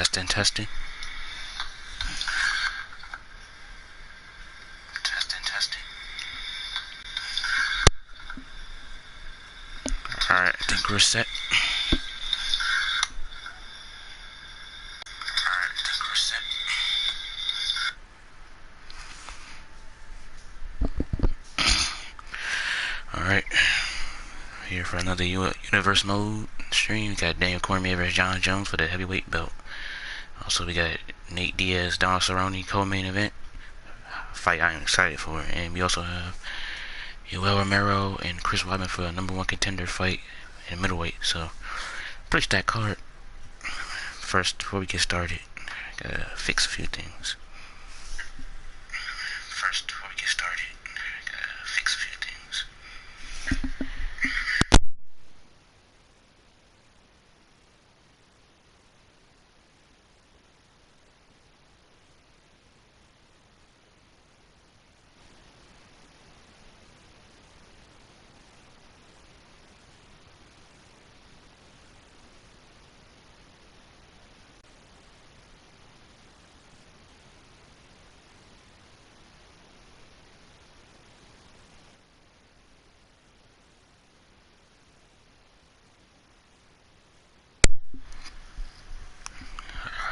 Testing, testing. Testing, testing. Alright, I think we're set. Alright, here for another Universe Mode stream. We got Daniel Cormier versus John Jones for the heavyweight belt. Also, we got Nate Diaz, Don Cerrone co-main event. Fight I am excited for. And we also have Yoel Romero and Chris Weidman for a number one contender fight in middleweight. So, pretty stacked card. First, before we get started, gotta fix a few things. First, before we get started, gotta fix a few things.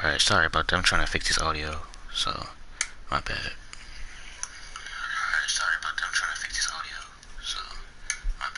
Alright, sorry about that. I'm trying to fix this audio, so my bad. Alright, sorry about that. I'm trying to fix this audio, so my bad.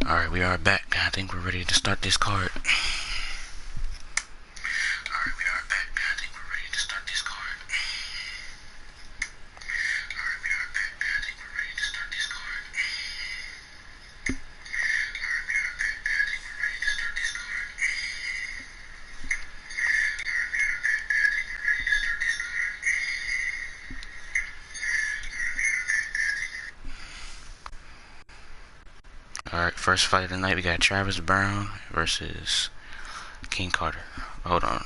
Alright, we are back. I think we're ready to start this card. Alright, first fight of the night, we got Travis Brown versus King Carter. Hold on.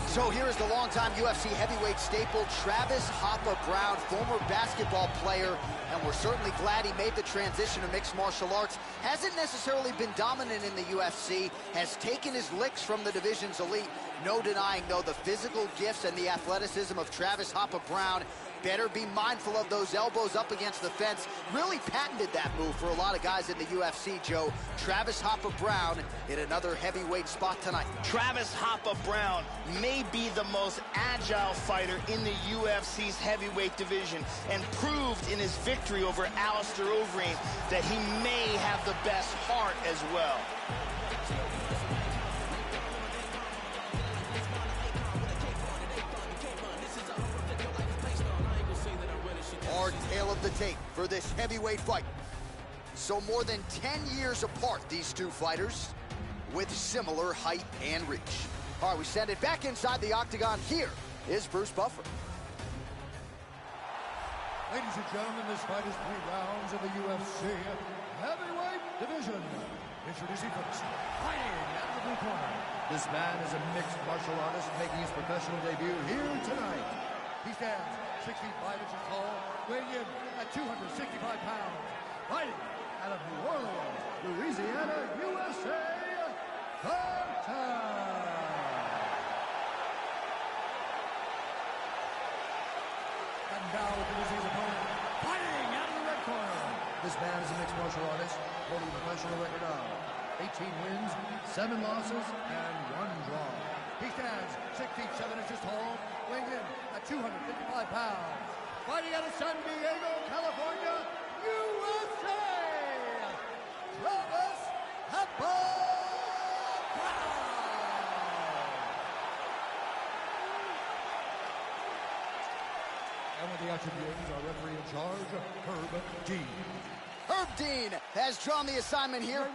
So here is the longtime UFC heavyweight staple, Travis Hopper Brown, former basketball player, and we're certainly glad he made the transition to mixed martial arts. Hasn't necessarily been dominant in the UFC, has taken his licks from the division's elite. No denying, though, the physical gifts and the athleticism of Travis Hopper Brown. Better be mindful of those elbows up against the fence. Really patented that move for a lot of guys in the UFC, Joe. Travis Hopper Brown in another heavyweight spot tonight. Travis Hopper Brown may be the most agile fighter in the UFC's heavyweight division, and proved in his victory over Alistair Overeem that he may have the best heart as well. Our tale of the tape for this heavyweight fight. So more than 10 years apart, these two fighters, with similar height and reach. All right, we send it back inside the octagon. Here is Bruce Buffer. Ladies and gentlemen, this fight is 3 rounds of the UFC heavyweight division. Introducing first, fighting out of the blue corner. This man is a mixed martial artist making his professional debut here tonight. He stands 6 feet 5 inches tall, weighing in at 265 pounds. Fighting out of New Orleans, Louisiana, USA, Carter. And now introducing his opponent, fighting out of the red corner. This man is a mixed martial artist, holding a professional record of 18 wins, 7 losses, and 1 draw. He stands 6 feet 7 inches tall, weighing in at 255 pounds. Fighting out of San Diego, California, USA, Travis Hopper Brown. And with the action begins, our referee in charge, Herb Dean. Herb Dean has drawn the assignment here.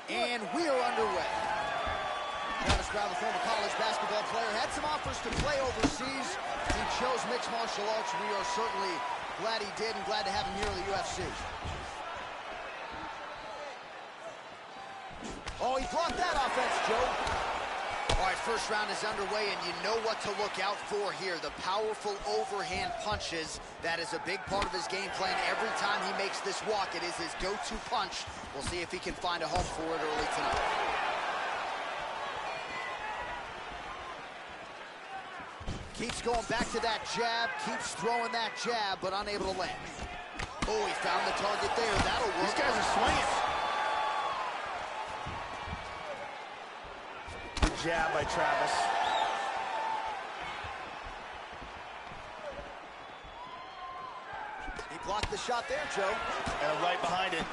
And we are underway. Travis Brown, the former college basketball player, had some offers to play overseas. He chose mixed martial arts. We are certainly glad he did and glad to have him here in the UFC. Oh, he blocked that offense, Joe. All right, first round is underway, and you know what to look out for here. The powerful overhand punches. That is a big part of his game plan. Every time he makes this walk, it is his go-to punch. We'll see if he can find a home for it early tonight. Keeps going back to that jab, keeps throwing that jab, but unable to land. Oh, he found the target there. That'll work. These guys are swinging. Good jab by Travis. He blocked the shot there, Joe. And right behind it.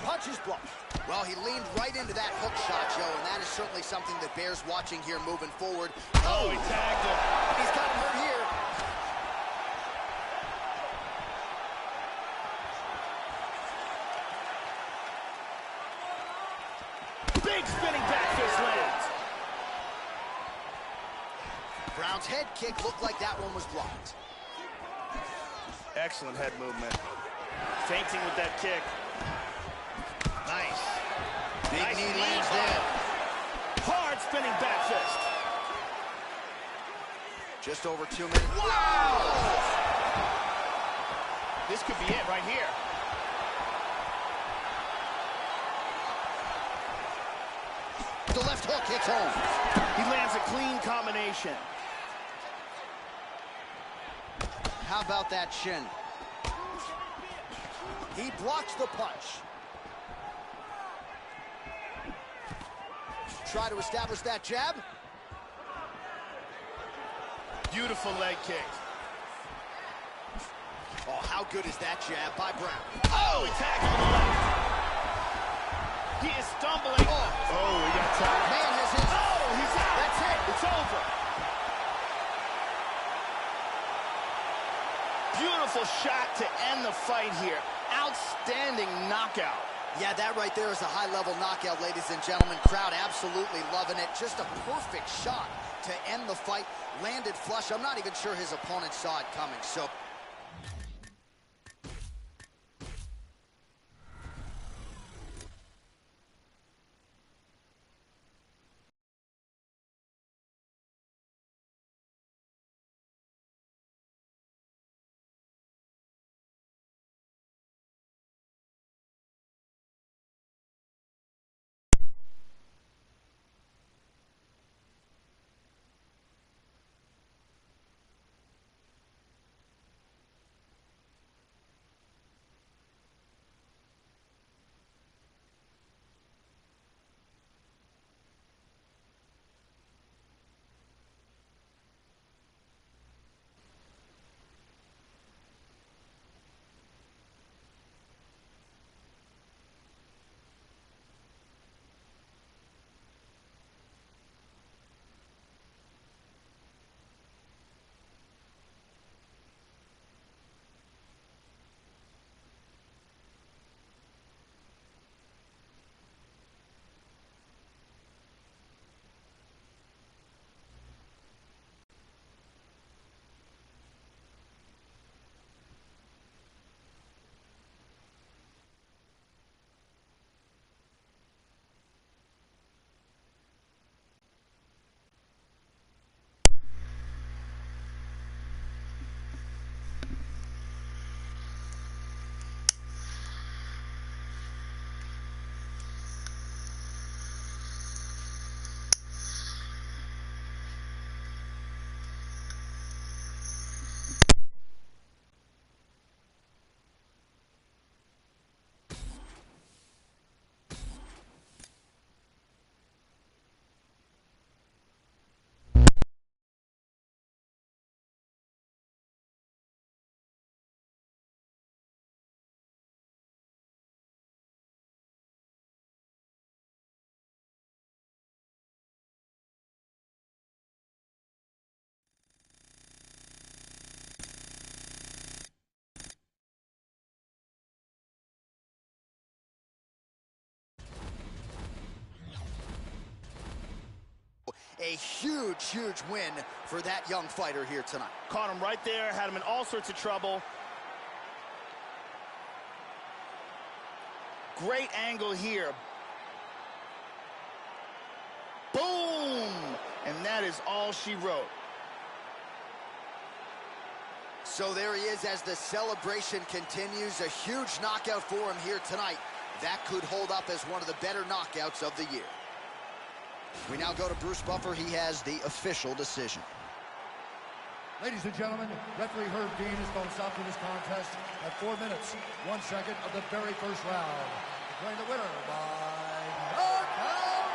Punch is blocked. Well, he leaned right into that hook shot, Joe, and that is certainly something that bears watching here moving forward. Oh, he tagged him. He's got him hurt here. Big spinning back fist lands. Brown's head kick looked like that one was blocked. Excellent head movement. Feinting with that kick. Nice. Big Nice knee knee lands bar. there. Hard spinning back fist. Just over 2 minutes. Wow! This could be it right here. The left hook hits home. He lands a clean combination. How about that shin? He blocks the punch. Try to establish that jab. Beautiful leg kick. Oh, how good is that jab by Brown? Oh, he tagged him on the left. He is stumbling. Oh, he got tagged. Man has his... Oh, he's out. That's it. It's over. Beautiful shot to end the fight here. Outstanding knockout. Yeah, that right there is a high-level knockout, ladies and gentlemen. Crowd absolutely loving it. Just a perfect shot to end the fight. Landed flush. I'm not even sure his opponent saw it coming. So A huge, huge win for that young fighter here tonight. Caught him right there, had him in all sorts of trouble. Great angle here. Boom! And that is all she wrote. So there he is as the celebration continues. A huge knockout for him here tonight. That could hold up as one of the better knockouts of the year. We now go to Bruce Buffer. He has the official decision. Ladies and gentlemen, referee Herb Dean has called a stop to this contest at 4 minutes, 1 second of the very first round. Declaring the winner by knockout,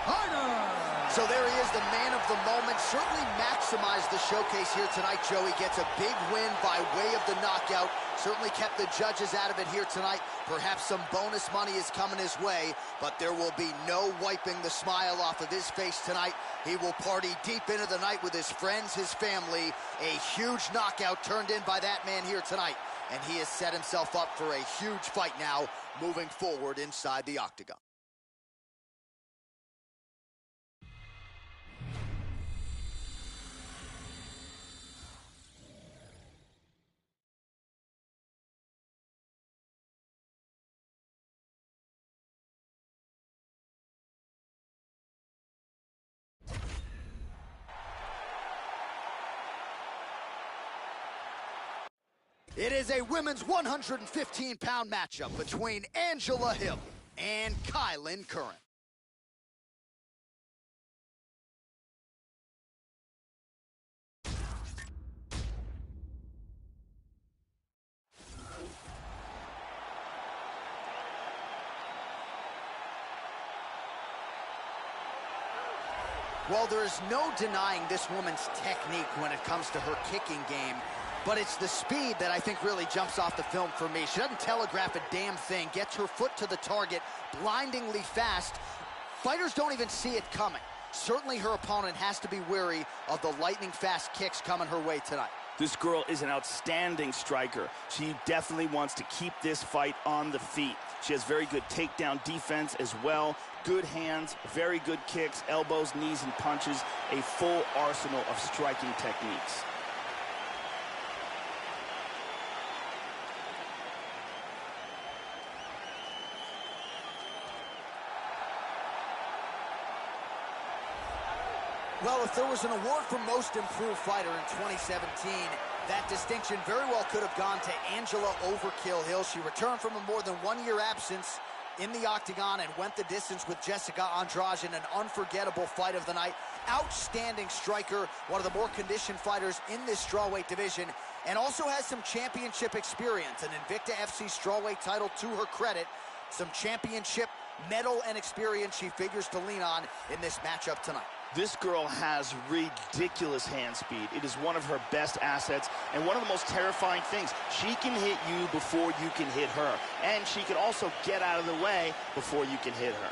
Cormier. So there he is, the man of the moment. Certainly maximized the showcase here tonight, Joey. Gets a big win by way of the knockout. Certainly kept the judges out of it here tonight. Perhaps some bonus money is coming his way, but there will be no wiping the smile off of his face tonight. He will party deep into the night with his friends, his family. A huge knockout turned in by that man here tonight. And he has set himself up for a huge fight now, moving forward inside the octagon. It is a women's 115-pound matchup between Angela Hill and Kylan Curran. Well, there is no denying this woman's technique when it comes to her kicking game. But it's the speed that I think really jumps off the film for me. She doesn't telegraph a damn thing, gets her foot to the target blindingly fast. Fighters don't even see it coming. Certainly her opponent has to be wary of the lightning-fast kicks coming her way tonight. This girl is an outstanding striker. She definitely wants to keep this fight on the feet. She has very good takedown defense as well. Good hands, very good kicks, elbows, knees, and punches. A full arsenal of striking techniques. Well, if there was an award for Most Improved Fighter in 2017, that distinction very well could have gone to Angela Overkill Hill. She returned from a more than 1 year absence in the octagon and went the distance with Jessica Andrade in an unforgettable fight of the night. Outstanding striker, one of the more conditioned fighters in this strawweight division, and also has some championship experience. An Invicta FC strawweight title to her credit. Some championship medal and experience she figures to lean on in this matchup tonight. This girl has ridiculous hand speed. It is one of her best assets and one of the most terrifying things. She can hit you before you can hit her, and she can also get out of the way before you can hit her.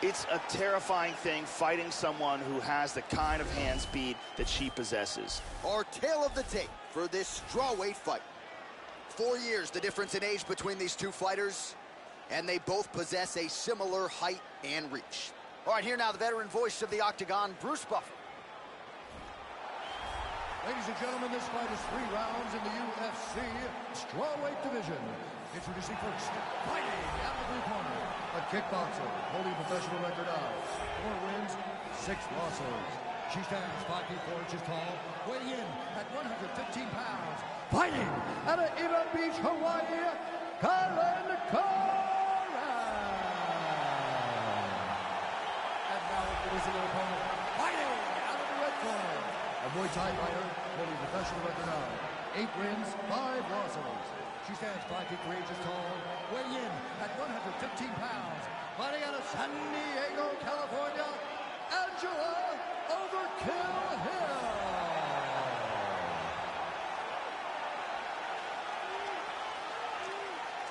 It's a terrifying thing fighting someone who has the kind of hand speed that she possesses. Our tale of the tape for this strawweight fight. 4 years the difference in age between these two fighters, and they both possess a similar height and reach. All right, here now the veteran voice of the octagon, Bruce Buffer. Ladies and gentlemen, this fight is 3 rounds in the UFC strawweight division. Introducing first, fighting out of the blue corner, a kickboxer holding a professional record of 4 wins, 6 losses. She stands 5 feet 4 inches tall, weighing in at 115 pounds. Fighting out of Eva Beach, Hawaii, Kylan Curran. Introducing their opponent, fighting out of the red corner, a Muay Thai fighter holding a professional record of 8 wins, 5 losses. She stands 5 feet 3 inches tall, weighing in at 115 pounds, fighting out of San Diego, California, Angela Overkill Hill.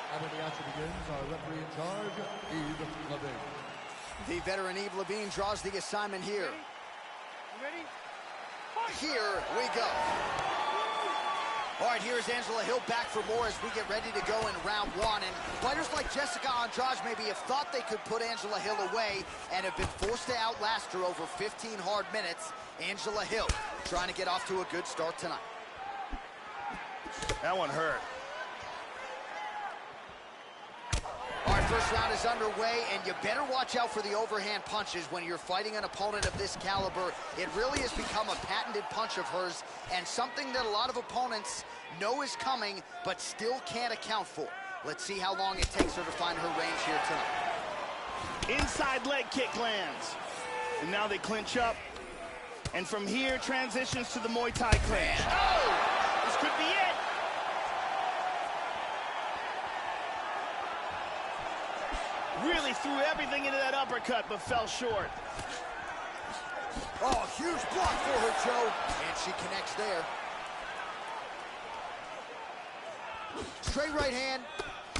And when the action begins, our referee in charge, Yves Levine. The veteran Yves Levine draws the assignment here. You ready? Here we go. All right, here's Angela Hill back for more as we get ready to go in round one. And fighters like Jessica Andrade maybe have thought they could put Angela Hill away and have been forced to outlast her over 15 hard minutes. Angela Hill trying to get off to a good start tonight. That one hurt. All right, first round is underway, and you better watch out for the overhand punches when you're fighting an opponent of this caliber. It really has become a patented punch of hers, and something that a lot of opponents know is coming, but still can't account for. Let's see how long it takes her to find her range here tonight. Inside leg kick lands. And now they clinch up. And from here, transitions to the Muay Thai clinch. Oh! This could be it. Really threw everything into that uppercut, but fell short. Oh, huge block for her, Joe. And she connects there. Straight right hand,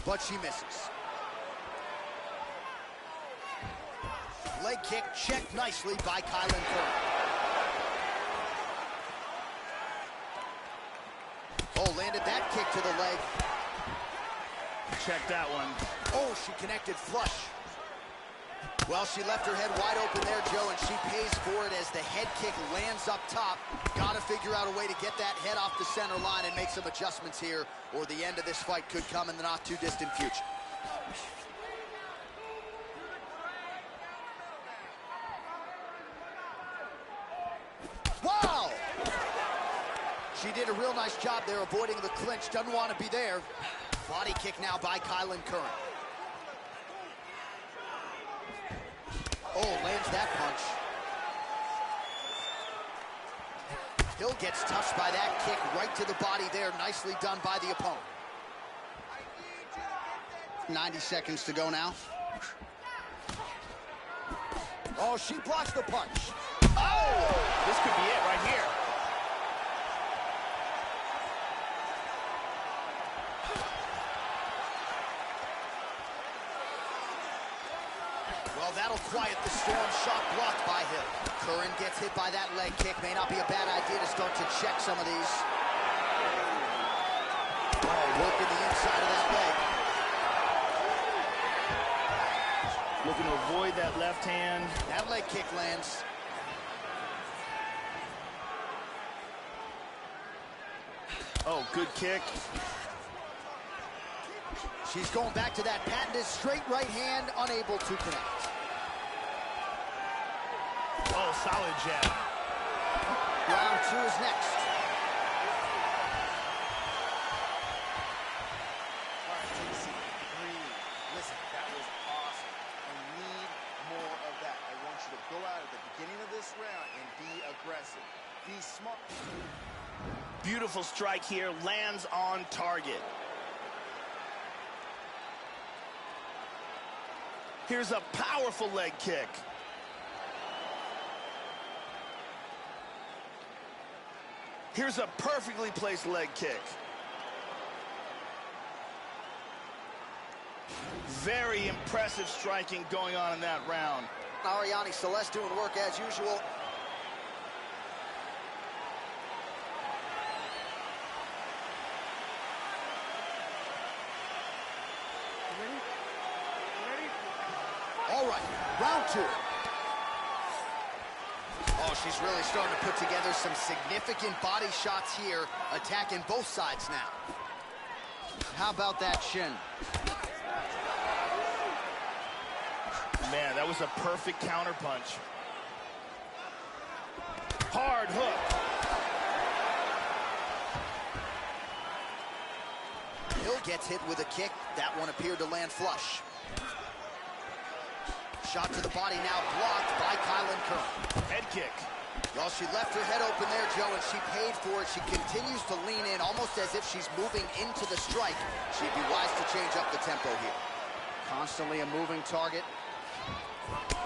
but she misses. Leg kick checked nicely by Kylan Curry. Oh, landed that kick to the leg. Check that one. Oh, she connected flush. Well, she left her head wide open there, Joe, and she pays for it as the head kick lands up top. Got to figure out a way to get that head off the center line and make some adjustments here, or the end of this fight could come in the not-too-distant future. Wow! She did a real nice job there avoiding the clinch. Doesn't want to be there. Body kick now by Kylan Curry. Oh, lands that punch. Hill gets touched by that kick right to the body there. Nicely done by the opponent. 90 seconds to go now. Oh, she blocks the punch. Oh! This could be it right here. Well, that'll quiet the storm. Shot blocked by Hill. Curran gets hit by that leg kick. May not be a bad idea to start to check some of these. Oh, working the inside of that leg. Looking to avoid that left hand. That leg kick lands. Oh, good kick. She's going back to that patented straight right hand, unable to connect. Oh, solid jab. Round two is next. All right, take a seat. Breathe. Listen, that was awesome. I need more of that. I want you to go out at the beginning of this round and be aggressive. Be smart. Beautiful strike here. Lands on target. Here's a powerful leg kick. Here's a perfectly placed leg kick. Very impressive striking going on in that round. Ariane Celeste doing work as usual. All right, round two. Oh, she's really starting to put together some significant body shots here, attacking both sides now. How about that shin? Man, that was a perfect counterpunch. Hard hook. Hill gets hit with a kick. That one appeared to land flush. Shot to the body now blocked by Kylan Curry. Head kick. Well, she left her head open there, Joe, and she paid for it. She continues to lean in almost as if she's moving into the strike. She'd be wise to change up the tempo here. Constantly a moving target.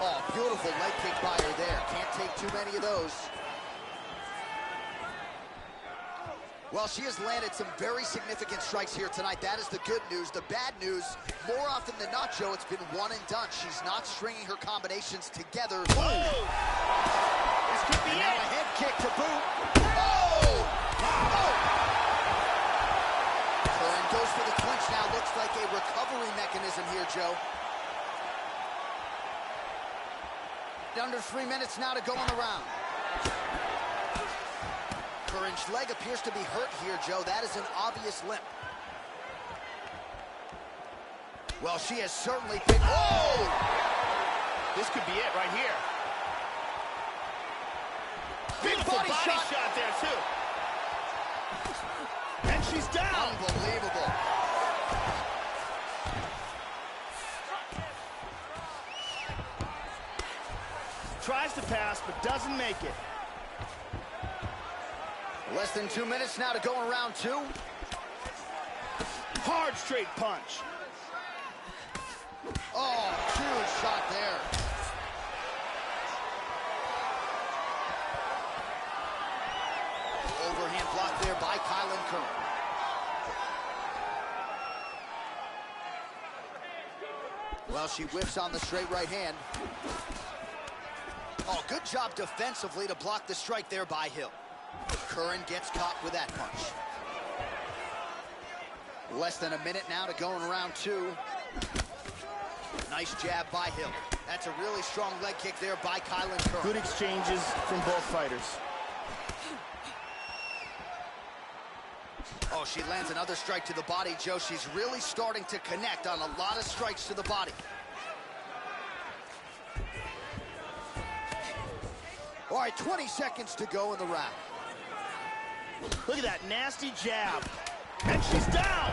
Oh, beautiful leg kick by her there. Can't take too many of those. Well, she has landed some very significant strikes here tonight. That is the good news. The bad news, more often than not, Joe, it's been one and done. She's not stringing her combinations together. Oh! This could be And now it. a head kick to boot. Oh! Oh! for the clinch now. Looks like a recovery mechanism here, Joe. Under 3 minutes now to go in the round. Curran's leg appears to be hurt here, Joe. That is an obvious limp. Well, she has certainly picked... Oh! This could be it right here. Beautiful Body shot there, too. And she's down. Unbelievable. Tries to pass, but doesn't make it. Less than 2 minutes now to go in round 2. Hard straight punch. Oh, huge shot there. Overhand block there by Kylan Curran. Well, she whiffs on the straight right hand. Oh, good job defensively to block the strike there by Hill. Curran gets caught with that punch. Less than a minute now to go in round 2. Nice jab by Hill. That's a really strong leg kick there by Kylan Curran. Good exchanges from both fighters. Oh, she lands another strike to the body, Joe. She's really starting to connect on a lot of strikes to the body. All right, 20 seconds to go in the round. Look at that nasty jab. And she's down.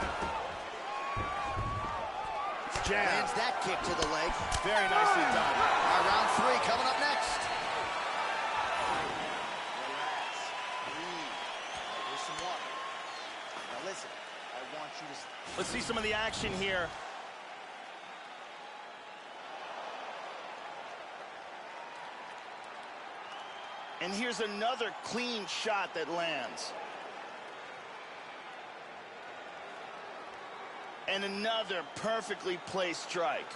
Jab. Lands that kick to the leg. Very nicely done. All right, round 3 coming up next. Relax. Breathe. Here's some water. Now listen, I want you to... Let's see some of the action here. And here's another clean shot that lands. And another perfectly placed strike.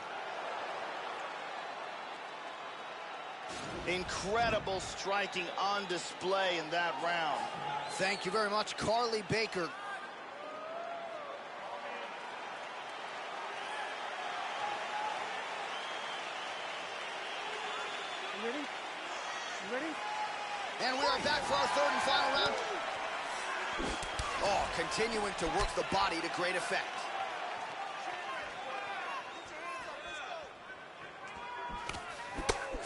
Incredible striking on display in that round. Thank you very much, Carly Baker. You ready? You ready? And we are back for our 3rd and final round. Oh, continuing to work the body to great effect.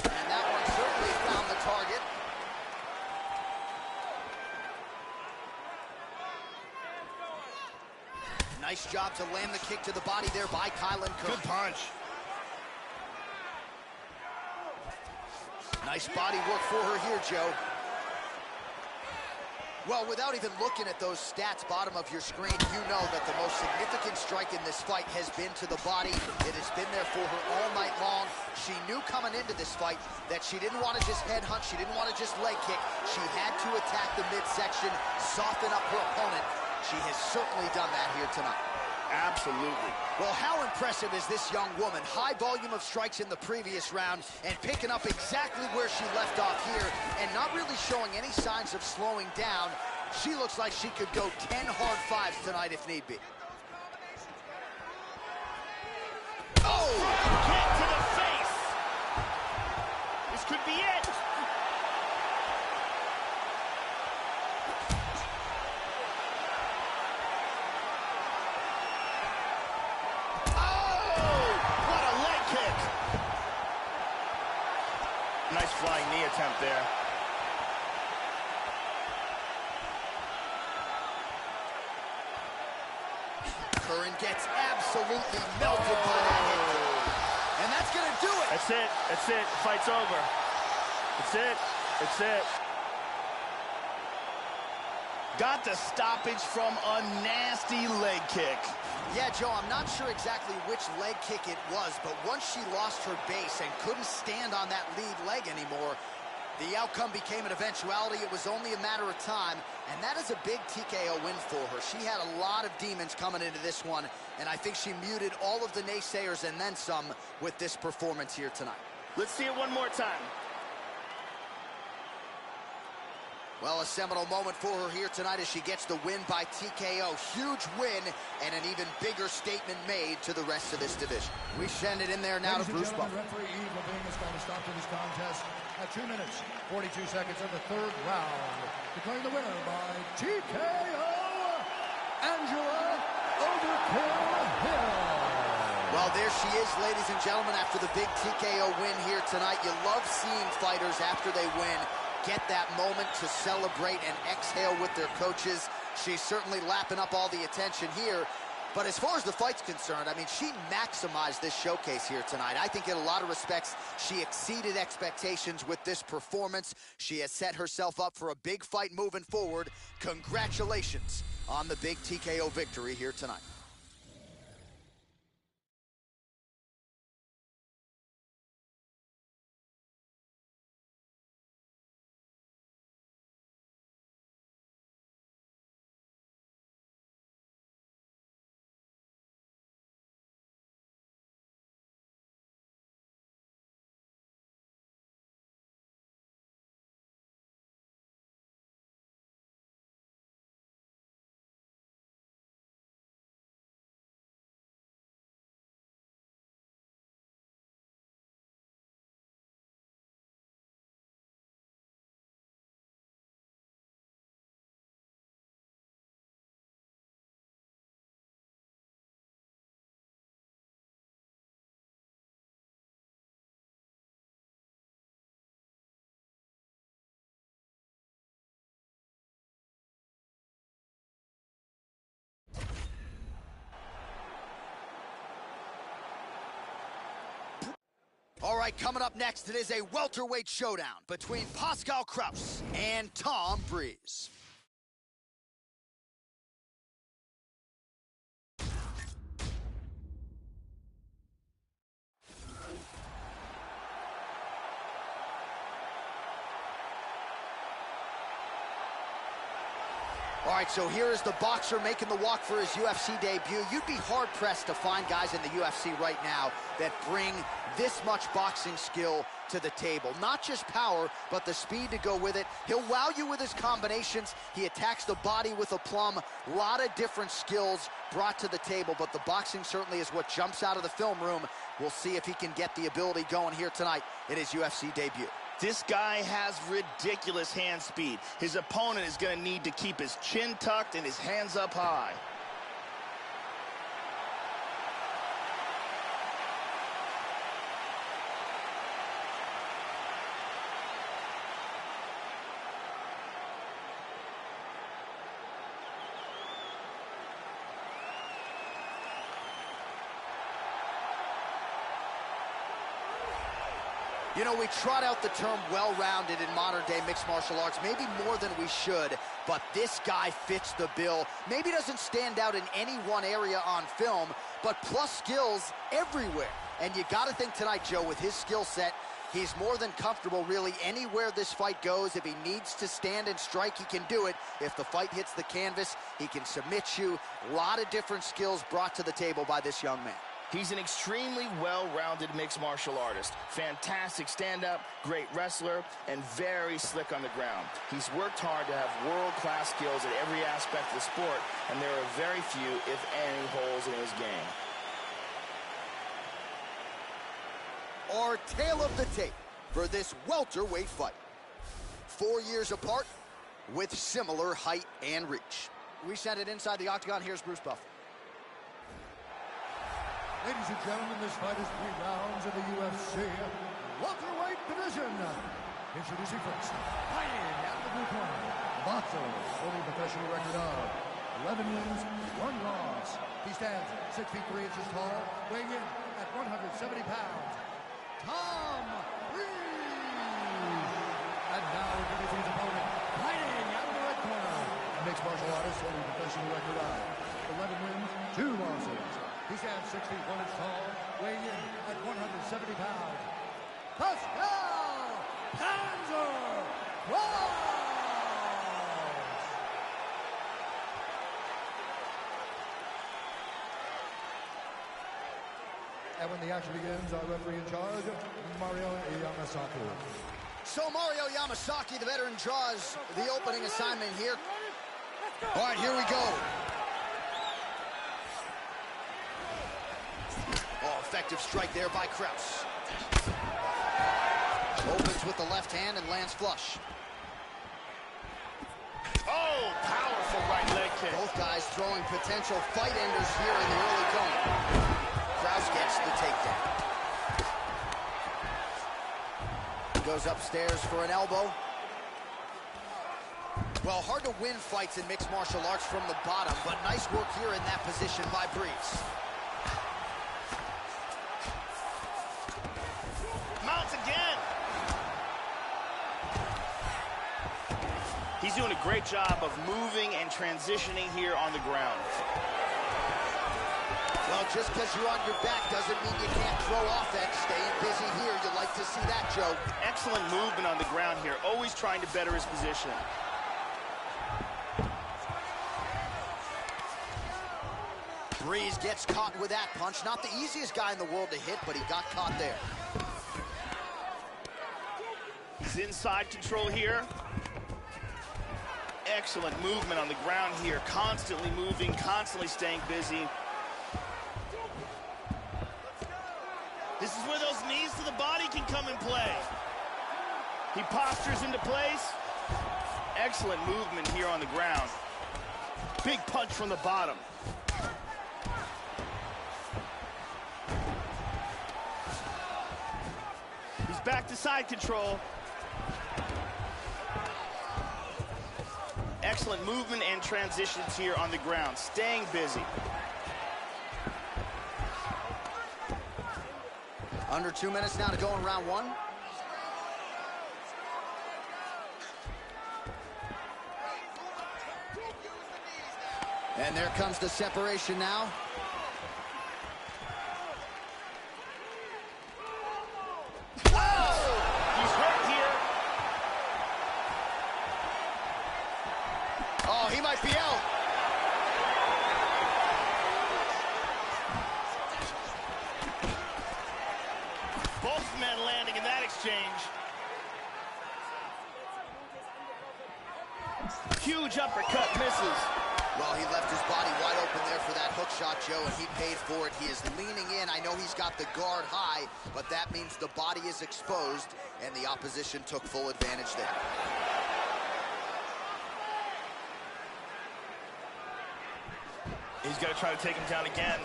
And that one certainly found the target. Nice job to land the kick to the body there by Kylan Curran. Good punch. Nice body work for her here, Joe. Well, without even looking at those stats bottom of your screen, you know that the most significant strike in this fight has been to the body. It has been there for her all night long. She knew coming into this fight that she didn't want to just headhunt, she didn't want to just leg kick. She had to attack the midsection, soften up her opponent. She has certainly done that here tonight. Absolutely. Well, how impressive is this young woman? High volume of strikes in the previous round and picking up exactly where she left off here and not really showing any signs of slowing down. She looks like she could go 10 hard 5s tonight if need be. Oh! Kick to the face. This could be it. Nice flying knee attempt there. Curran gets absolutely melted by that hit. And that's going to do it. That's it. That's it. Fight's over. That's it. That's it. Got the stoppage from a nasty leg kick. Yeah, Joe, I'm not sure exactly which leg kick it was, but once she lost her base and couldn't stand on that lead leg anymore, the outcome became an eventuality. It was only a matter of time, and that is a big TKO win for her. She had a lot of demons coming into this one, and I think she muted all of the naysayers and then some with this performance here tonight. Let's see it one more time. Well, a seminal moment for her here tonight as she gets the win by TKO. Huge win and an even bigger statement made to the rest of this division. We send it in there now to Bruce Buffer. Referee Eve Levine has called a stop to this contest at 2 minutes, 42 seconds of the third round. Declaring the winner by TKO, Angela Overkill Hill. Well, there she is, ladies and gentlemen, after the big TKO win here tonight. You love seeing fighters after they win get that moment to celebrate and exhale with their coaches. She's certainly lapping up all the attention here. But as far as the fight's concerned, I mean, she maximized this showcase here tonight. I think in a lot of respects, she exceeded expectations with this performance. She has set herself up for a big fight moving forward. Congratulations on the big TKO victory here tonight. All right, coming up next, it is a welterweight showdown between Pascal Kraus and Tom Breeze. All right, so here is the boxer making the walk for his UFC debut. You'd be hard-pressed to find guys in the UFC right now that bring this much boxing skill to the table. Not just power, but the speed to go with it. He'll wow you with his combinations. He attacks the body with aplomb. A lot of different skills brought to the table, but the boxing certainly is what jumps out of the film room. We'll see if he can get the ability going here tonight in his UFC debut. This guy has ridiculous hand speed. His opponent is going to need to keep his chin tucked and his hands up high. You know, we trot out the term well-rounded in modern-day mixed martial arts, maybe more than we should, but this guy fits the bill. Maybe doesn't stand out in any one area on film, but plus skills everywhere. And you got to think tonight, Joe, with his skill set, he's more than comfortable really anywhere this fight goes. If he needs to stand and strike, he can do it. If the fight hits the canvas, he can submit you. A lot of different skills brought to the table by this young man. He's an extremely well-rounded mixed martial artist. Fantastic stand-up, great wrestler, and very slick on the ground. He's worked hard to have world-class skills at every aspect of the sport, and there are very few, if any, holes in his game. Our tale of the tape for this welterweight fight. 4 years apart with similar height and reach. We send it inside the octagon. Here's Bruce Buffer. Ladies and gentlemen, this fight is 3 rounds in the UFC welterweight division. Introducing first, fighting out of the blue corner, boxer, holding a professional record of 11 wins, 1 loss. He stands 6 feet 3 inches tall, weighing in at 170 pounds. Tom Breeze. And now introducing his opponent, fighting out of the red corner, a mixed martial artist holding a professional record of 11 wins, 2 losses. He stands 6 feet 1 inch tall, weighing in at 170 pounds. Pascal Panzer Kraus! And when the action begins, our referee in charge, Mario Yamasaki. So Mario Yamasaki, the veteran, draws the opening assignment here. All right, here we go. Oh, effective strike there by Krause. Opens with the left hand and lands flush. Oh, powerful right leg kick. Both guys throwing potential fight enders here in the early going. Krause gets the takedown. Goes upstairs for an elbow. Well, hard to win fights in mixed martial arts from the bottom, but nice work here in that position by Breeze. Mounts again. He's doing a great job of moving and transitioning here on the ground. Well, just because you're on your back doesn't mean you can't throw offense. Staying busy here, you like to see that, Joe. Excellent movement on the ground here, always trying to better his position. Breeze gets caught with that punch. Not the easiest guy in the world to hit, but he got caught there. He's inside control here. Excellent movement on the ground here, constantly moving, constantly staying busy. This is where those knees to the body can come in play. He postures into place. Excellent movement here on the ground. Big punch from the bottom. He's back to side control. Excellent movement and transitions here on the ground, staying busy. Under 2 minutes now to go in round one. And there comes the separation now. Whoa! He's hurt here. Oh, he might be out. Both men landing in that exchange. Huge uppercut misses. Well, he left his body wide open there for that hook shot, Joe, and he paid for it. He is leaning in. I know he's got the guard high, but that means the body is exposed, and the opposition took full advantage there. He's going to try to take him down again.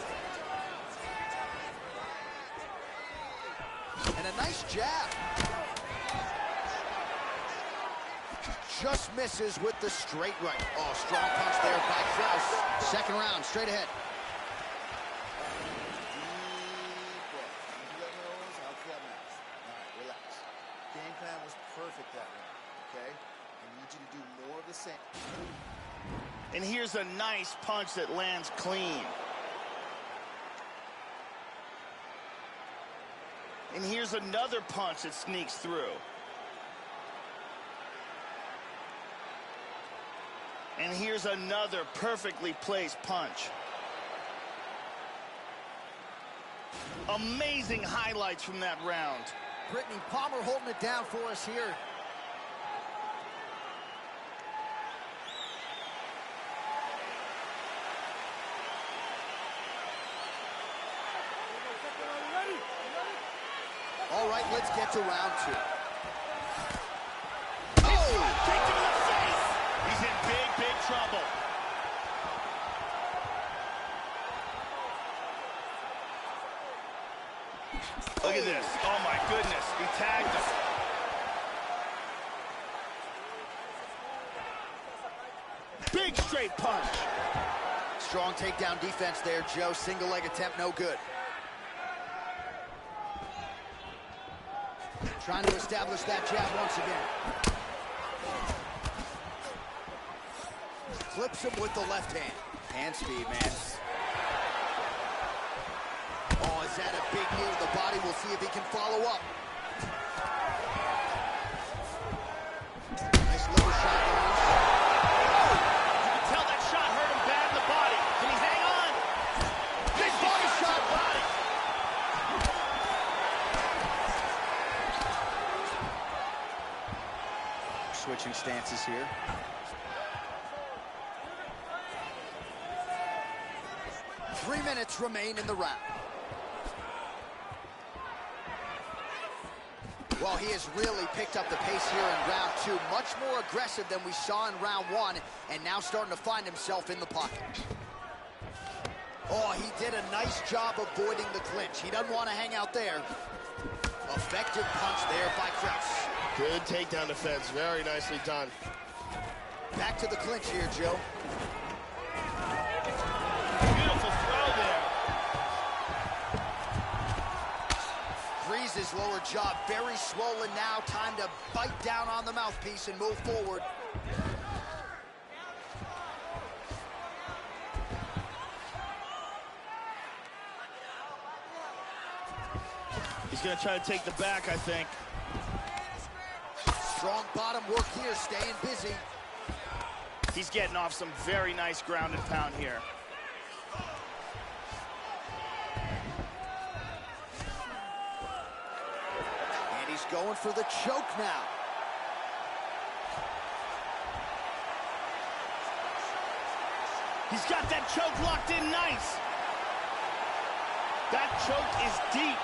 And a nice jab. Just misses with the straight right. Oh, strong punch there by Krause. Second round, straight ahead. Deep breath. Into that nose, out to that mouth. All right, relax. Game plan was perfect that round, okay? I need you to do more of the same. And here's a nice punch that lands clean. And here's another punch that sneaks through. And here's another perfectly placed punch. Amazing highlights from that round. Brittany Palmer holding it down for us here. All right, let's get to round two. Oh! Kicked him in the face! He's in big, big trouble. Look at this. Oh, my goodness. He tagged him. Big straight punch. Strong takedown defense there, Joe. Single leg attempt, no good. Trying to establish that jab once again. Flips him with the left hand. Hand speed, man. Oh, is that a big knee to the body? We'll see if he can follow up. Nice little shot. You can tell that shot hurt him bad in the body. Can he hang on? Big body shot. Body. switching stances here. Three minutes remain in the round. Well, he has really picked up the pace here in round two. Much more aggressive than we saw in round one, and now starting to find himself in the pocket. Oh, he did a nice job avoiding the clinch. He doesn't want to hang out there. Effective punch there by Krause. Good takedown defense. Very nicely done. Back to the clinch here, Joe. Beautiful throw there. Frees his lower jaw, very swollen now. Time to bite down on the mouthpiece and move forward. He's going to try to take the back, I think. Strong bottom work here, staying busy. He's getting off some very nice ground and pound here. And he's going for the choke now. He's got that choke locked in nice. That choke is deep.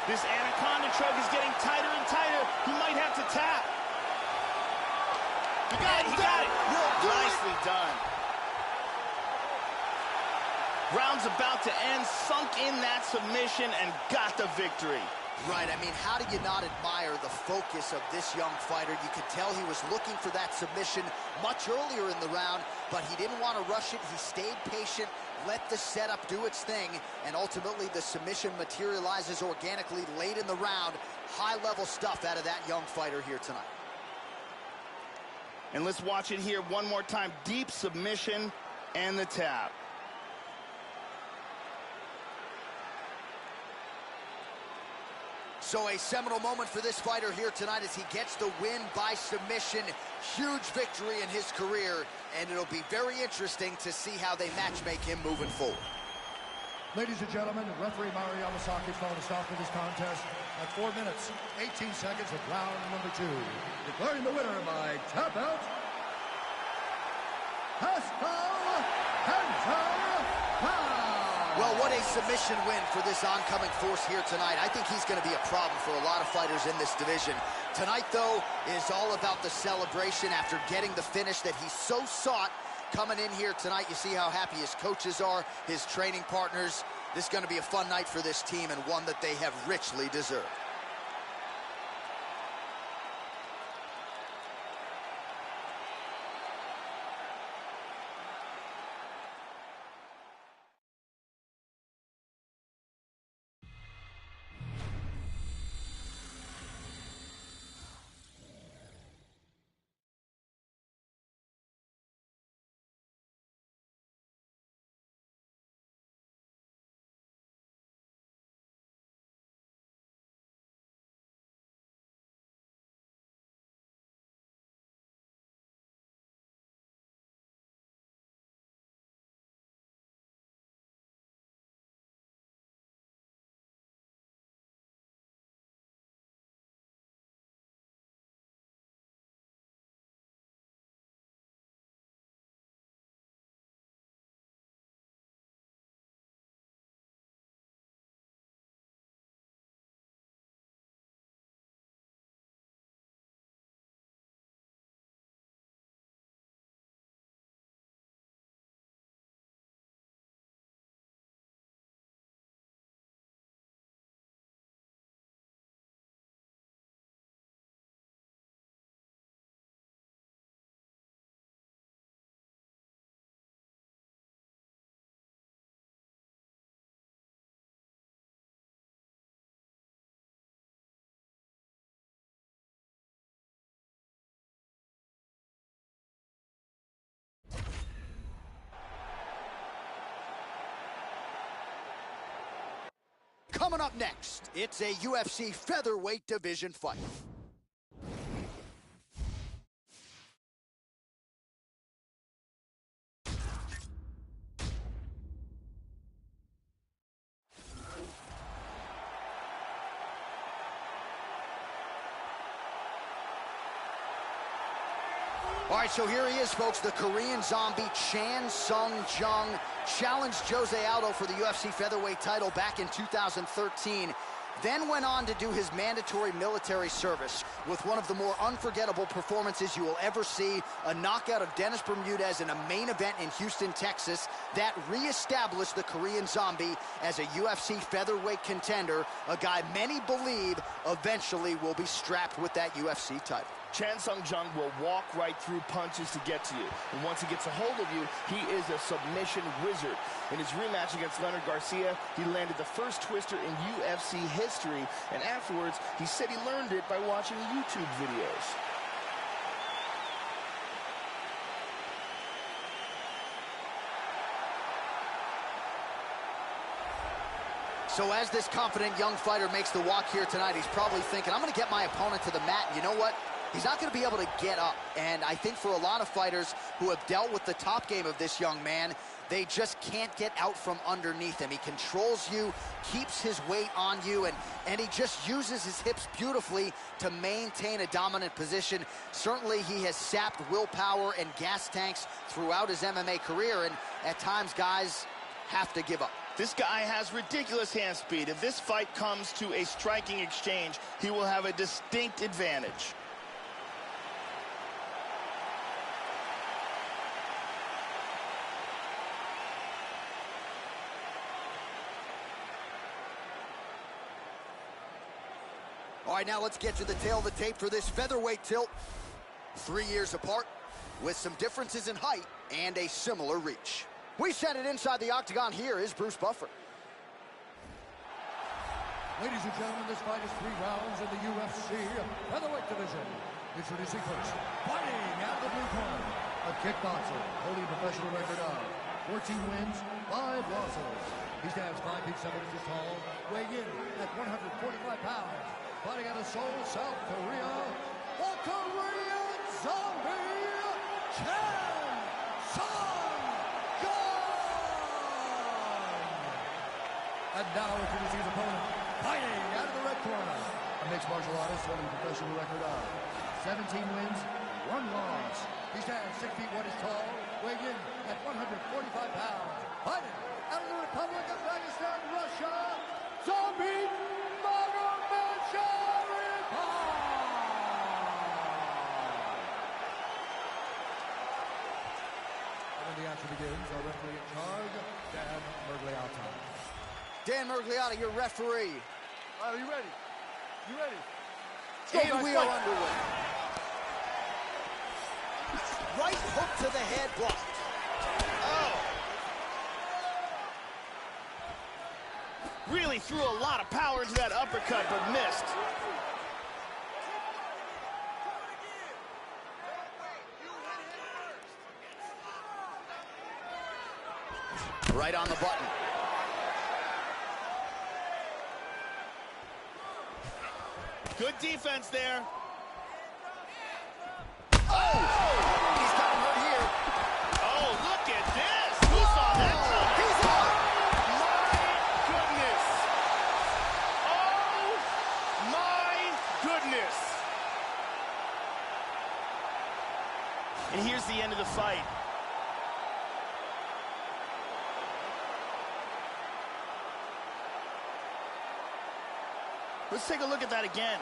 This anaconda choke is getting tighter and tighter. He might have to tap. He got it, he got it. Nicely done. Round's about to end, sunk in that submission and got the victory. Right, I mean, how do you not admire the focus of this young fighter? You could tell he was looking for that submission much earlier in the round, but he didn't want to rush it. He stayed patient, let the setup do its thing, and ultimately the submission materializes organically late in the round. High-level stuff out of that young fighter here tonight. And let's watch it here one more time. Deep submission and the tap. So a seminal moment for this fighter here tonight as he gets the win by submission. Huge victory in his career, and it'll be very interesting to see how they matchmake him moving forward. Ladies and gentlemen, referee Mario Yamasaki called a stop to this contest at 4 minutes, 18 seconds of round number 2. Declaring the winner by tap out, Pascal Hunter. Well, what a submission win for this oncoming force here tonight. I think he's going to be a problem for a lot of fighters in this division. Tonight, though, is all about the celebration after getting the finish that he so sought. Coming in here tonight, you see how happy his coaches are, his training partners. This is going to be a fun night for this team and one that they have richly deserved. Coming up next, it's a UFC featherweight division fight. All right, so here he is, folks, the Korean Zombie, Chan Sung Jung, challenged Jose Aldo for the UFC featherweight title back in 2013, then went on to do his mandatory military service with one of the more unforgettable performances you will ever see, a knockout of Dennis Bermudez in a main event in Houston, Texas, that reestablished the Korean Zombie as a UFC featherweight contender, a guy many believe eventually will be strapped with that UFC title. Chan Sung Jung will walk right through punches to get to you. And once he gets a hold of you, he is a submission wizard. In his rematch against Leonard Garcia, he landed the first twister in UFC history. And afterwards, he said he learned it by watching YouTube videos. So as this confident young fighter makes the walk here tonight, he's probably thinking, I'm going to get my opponent to the mat. And you know what? He's not going to be able to get up. And I think for a lot of fighters who have dealt with the top game of this young man, they just can't get out from underneath him. He controls you, keeps his weight on you, and he just uses his hips beautifully to maintain a dominant position. Certainly he has sapped willpower and gas tanks throughout his MMA career, and at times guys have to give up. This guy has ridiculous hand speed. If this fight comes to a striking exchange, he will have a distinct advantage. All right, now let's get to the tail of the tape for this featherweight tilt. 3 years apart, with some differences in height and a similar reach. We set it inside the octagon. Here is Bruce Buffer. Ladies and gentlemen, this fight is 3 rounds in the UFC featherweight division. Introducing first, fighting out of the blue corner, a kickboxer holding a professional record of 14 wins, 5 losses. He stands 5 feet 7 inches tall, weighing in at 145 pounds. Fighting out of Seoul, South Korea, the Korean Zombie, Chan Sung Jung. And now introducing his opponent, fighting out of the red corner, a mixed martial artist holding a professional record of 17 wins, 1 loss. He stands 6 feet 1 inches tall, weighing in at 145 pounds. Fighting out of the Republic of Dagestan, Russia, Zombie. When the action begins, our referee in charge, Dan Mergliotta. Dan Mergliotta, your referee. All right, are you ready? You ready? And we are underway. Right hook to the head, blocked. Oh! Really threw a lot of power into that uppercut, but missed. Right on the button. Good defense there. Oh! He's gotten hurt here. Oh, look at this. Who saw that coming? He's out. My goodness. Oh, my goodness. And here's the end of the fight. Let's take a look at that again.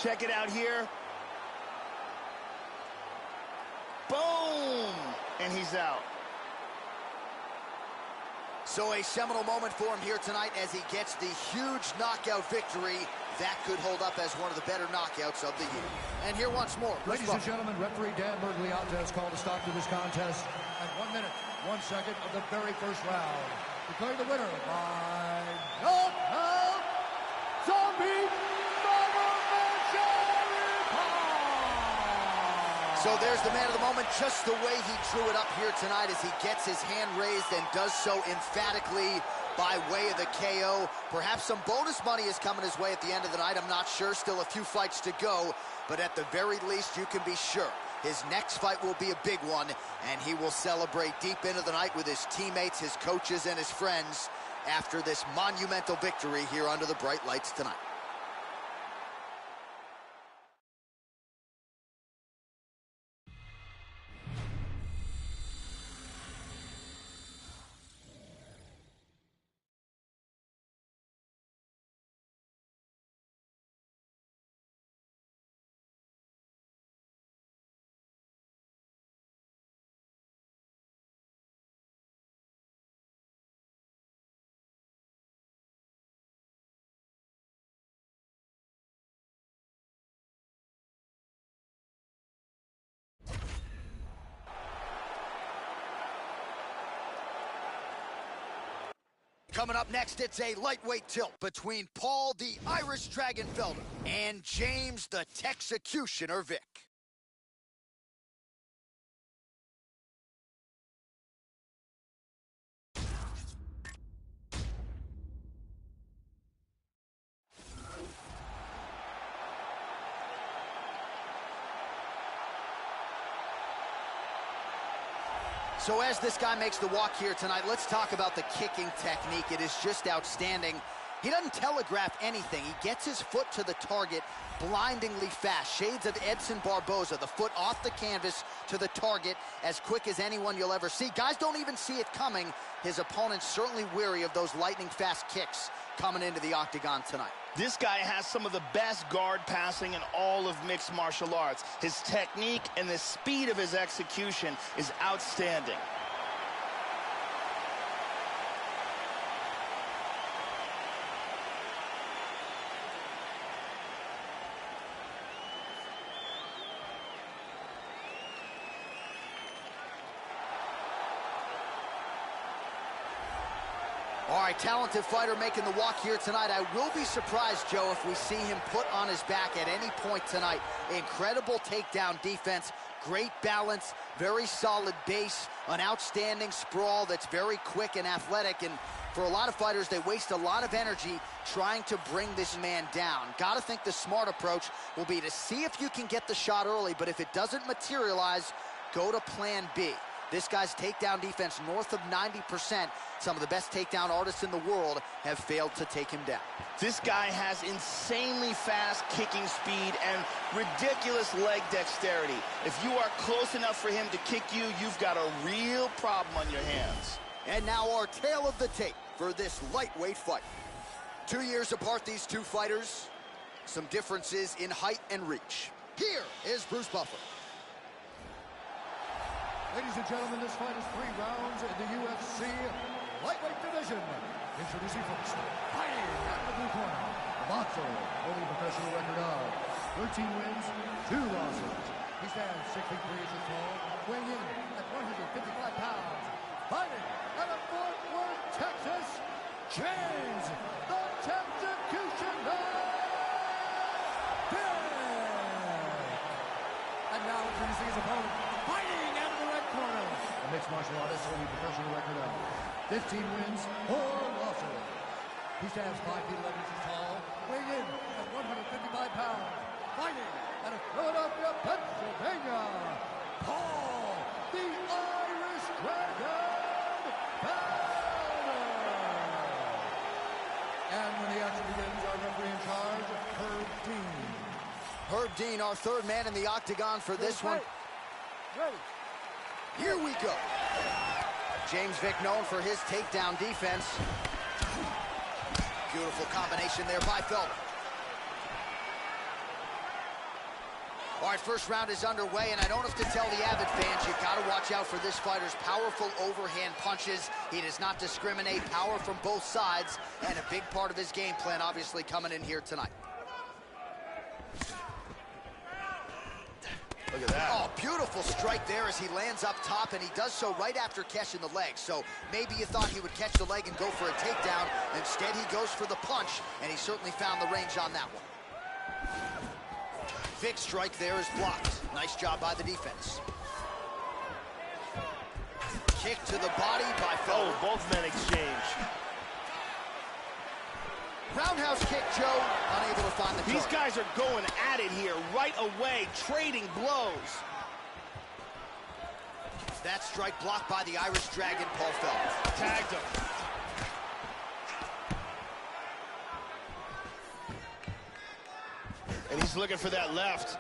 Check it out here. Boom! And he's out. So a seminal moment for him here tonight as he gets the huge knockout victory. That could hold up as one of the better knockouts of the year. And here once more. Ladies and gentlemen, referee Dan Mergliotta has called a stop to this contest at 1 minute, 1 second of the very first round. Declaring the winner by knockout, Zombie. So there's the man of the moment, just the way he drew it up here tonight as he gets his hand raised and does so emphatically by way of the KO. Perhaps some bonus money is coming his way at the end of the night. I'm not sure. Still a few fights to go. But at the very least, you can be sure his next fight will be a big one, and he will celebrate deep into the night with his teammates, his coaches, and his friends after this monumental victory here under the bright lights tonight. Coming up next, it's a lightweight tilt between Paul the Irish Dragon Felder and James the Texecutioner Vick. So as this guy makes the walk here tonight, let's talk about the kicking technique. It is just outstanding. He doesn't telegraph anything. He gets his foot to the target blindingly fast. Shades of Edson Barboza, the foot off the canvas to the target as quick as anyone you'll ever see. Guys don't even see it coming. His opponent's certainly weary of those lightning fast kicks coming into the octagon tonight. This guy has some of the best guard passing in all of mixed martial arts. His technique and the speed of his execution is outstanding. All right, talented fighter making the walk here tonight. I will be surprised, Joe, if we see him put on his back at any point tonight. Incredible takedown defense, great balance, very solid base, an outstanding sprawl that's very quick and athletic. And for a lot of fighters, they waste a lot of energy trying to bring this man down. Gotta think the smart approach will be to see if you can get the shot early, but if it doesn't materialize, go to plan B. This guy's takedown defense north of 90%. Some of the best takedown artists in the world have failed to take him down. This guy has insanely fast kicking speed and ridiculous leg dexterity. If you are close enough for him to kick you, you've got a real problem on your hands. And now our tale of the tape for this lightweight fight. 2 years apart, these two fighters. Some differences in height and reach. Here is Bruce Buffer. Ladies and gentlemen, this fight is 3 rounds in the UFC lightweight division. Introducing first, fighting out of the blue corner, a boxer holding a professional record of 13 wins, 2 losses. He stands 6 feet 3 inches tall, weighing in at 155 pounds. Fighting out of Fort Worth, Texas, James the Texecutioner Vick. And now introducing his opponent, fighting out of the red corner, a mixed martial artist holding a professional record of 15 wins, 4 losses. He stands 5 feet 11 inches tall, weighing in at 155 pounds. Fighting out of Philadelphia, Pennsylvania, Paul the Irish Dragon Felder. And when the action begins, our referee in charge, Herb Dean. Herb Dean, our third man in the octagon for this one. Ready. Here we go. James Vick known for his takedown defense. Beautiful combination there by Felder. All right, first round is underway, and I don't have to tell the avid fans, you've got to watch out for this fighter's powerful overhand punches. He does not discriminate, power from both sides, and a big part of his game plan obviously coming in here tonight. Look at that. Oh, beautiful strike there as he lands up top, and he does so right after catching the leg. So maybe you thought he would catch the leg and go for a takedown. Instead, he goes for the punch, and he certainly found the range on that one. Vick's strike there is blocked. Nice job by the defense. Kick to the body by Felder. Oh, both men exchange. Roundhouse kick, Joe, unable to find the target. These guys are going at it here right away, trading blows. That strike blocked by the Irish Dragon, Paul Felder. Tagged him. And he's looking for that left.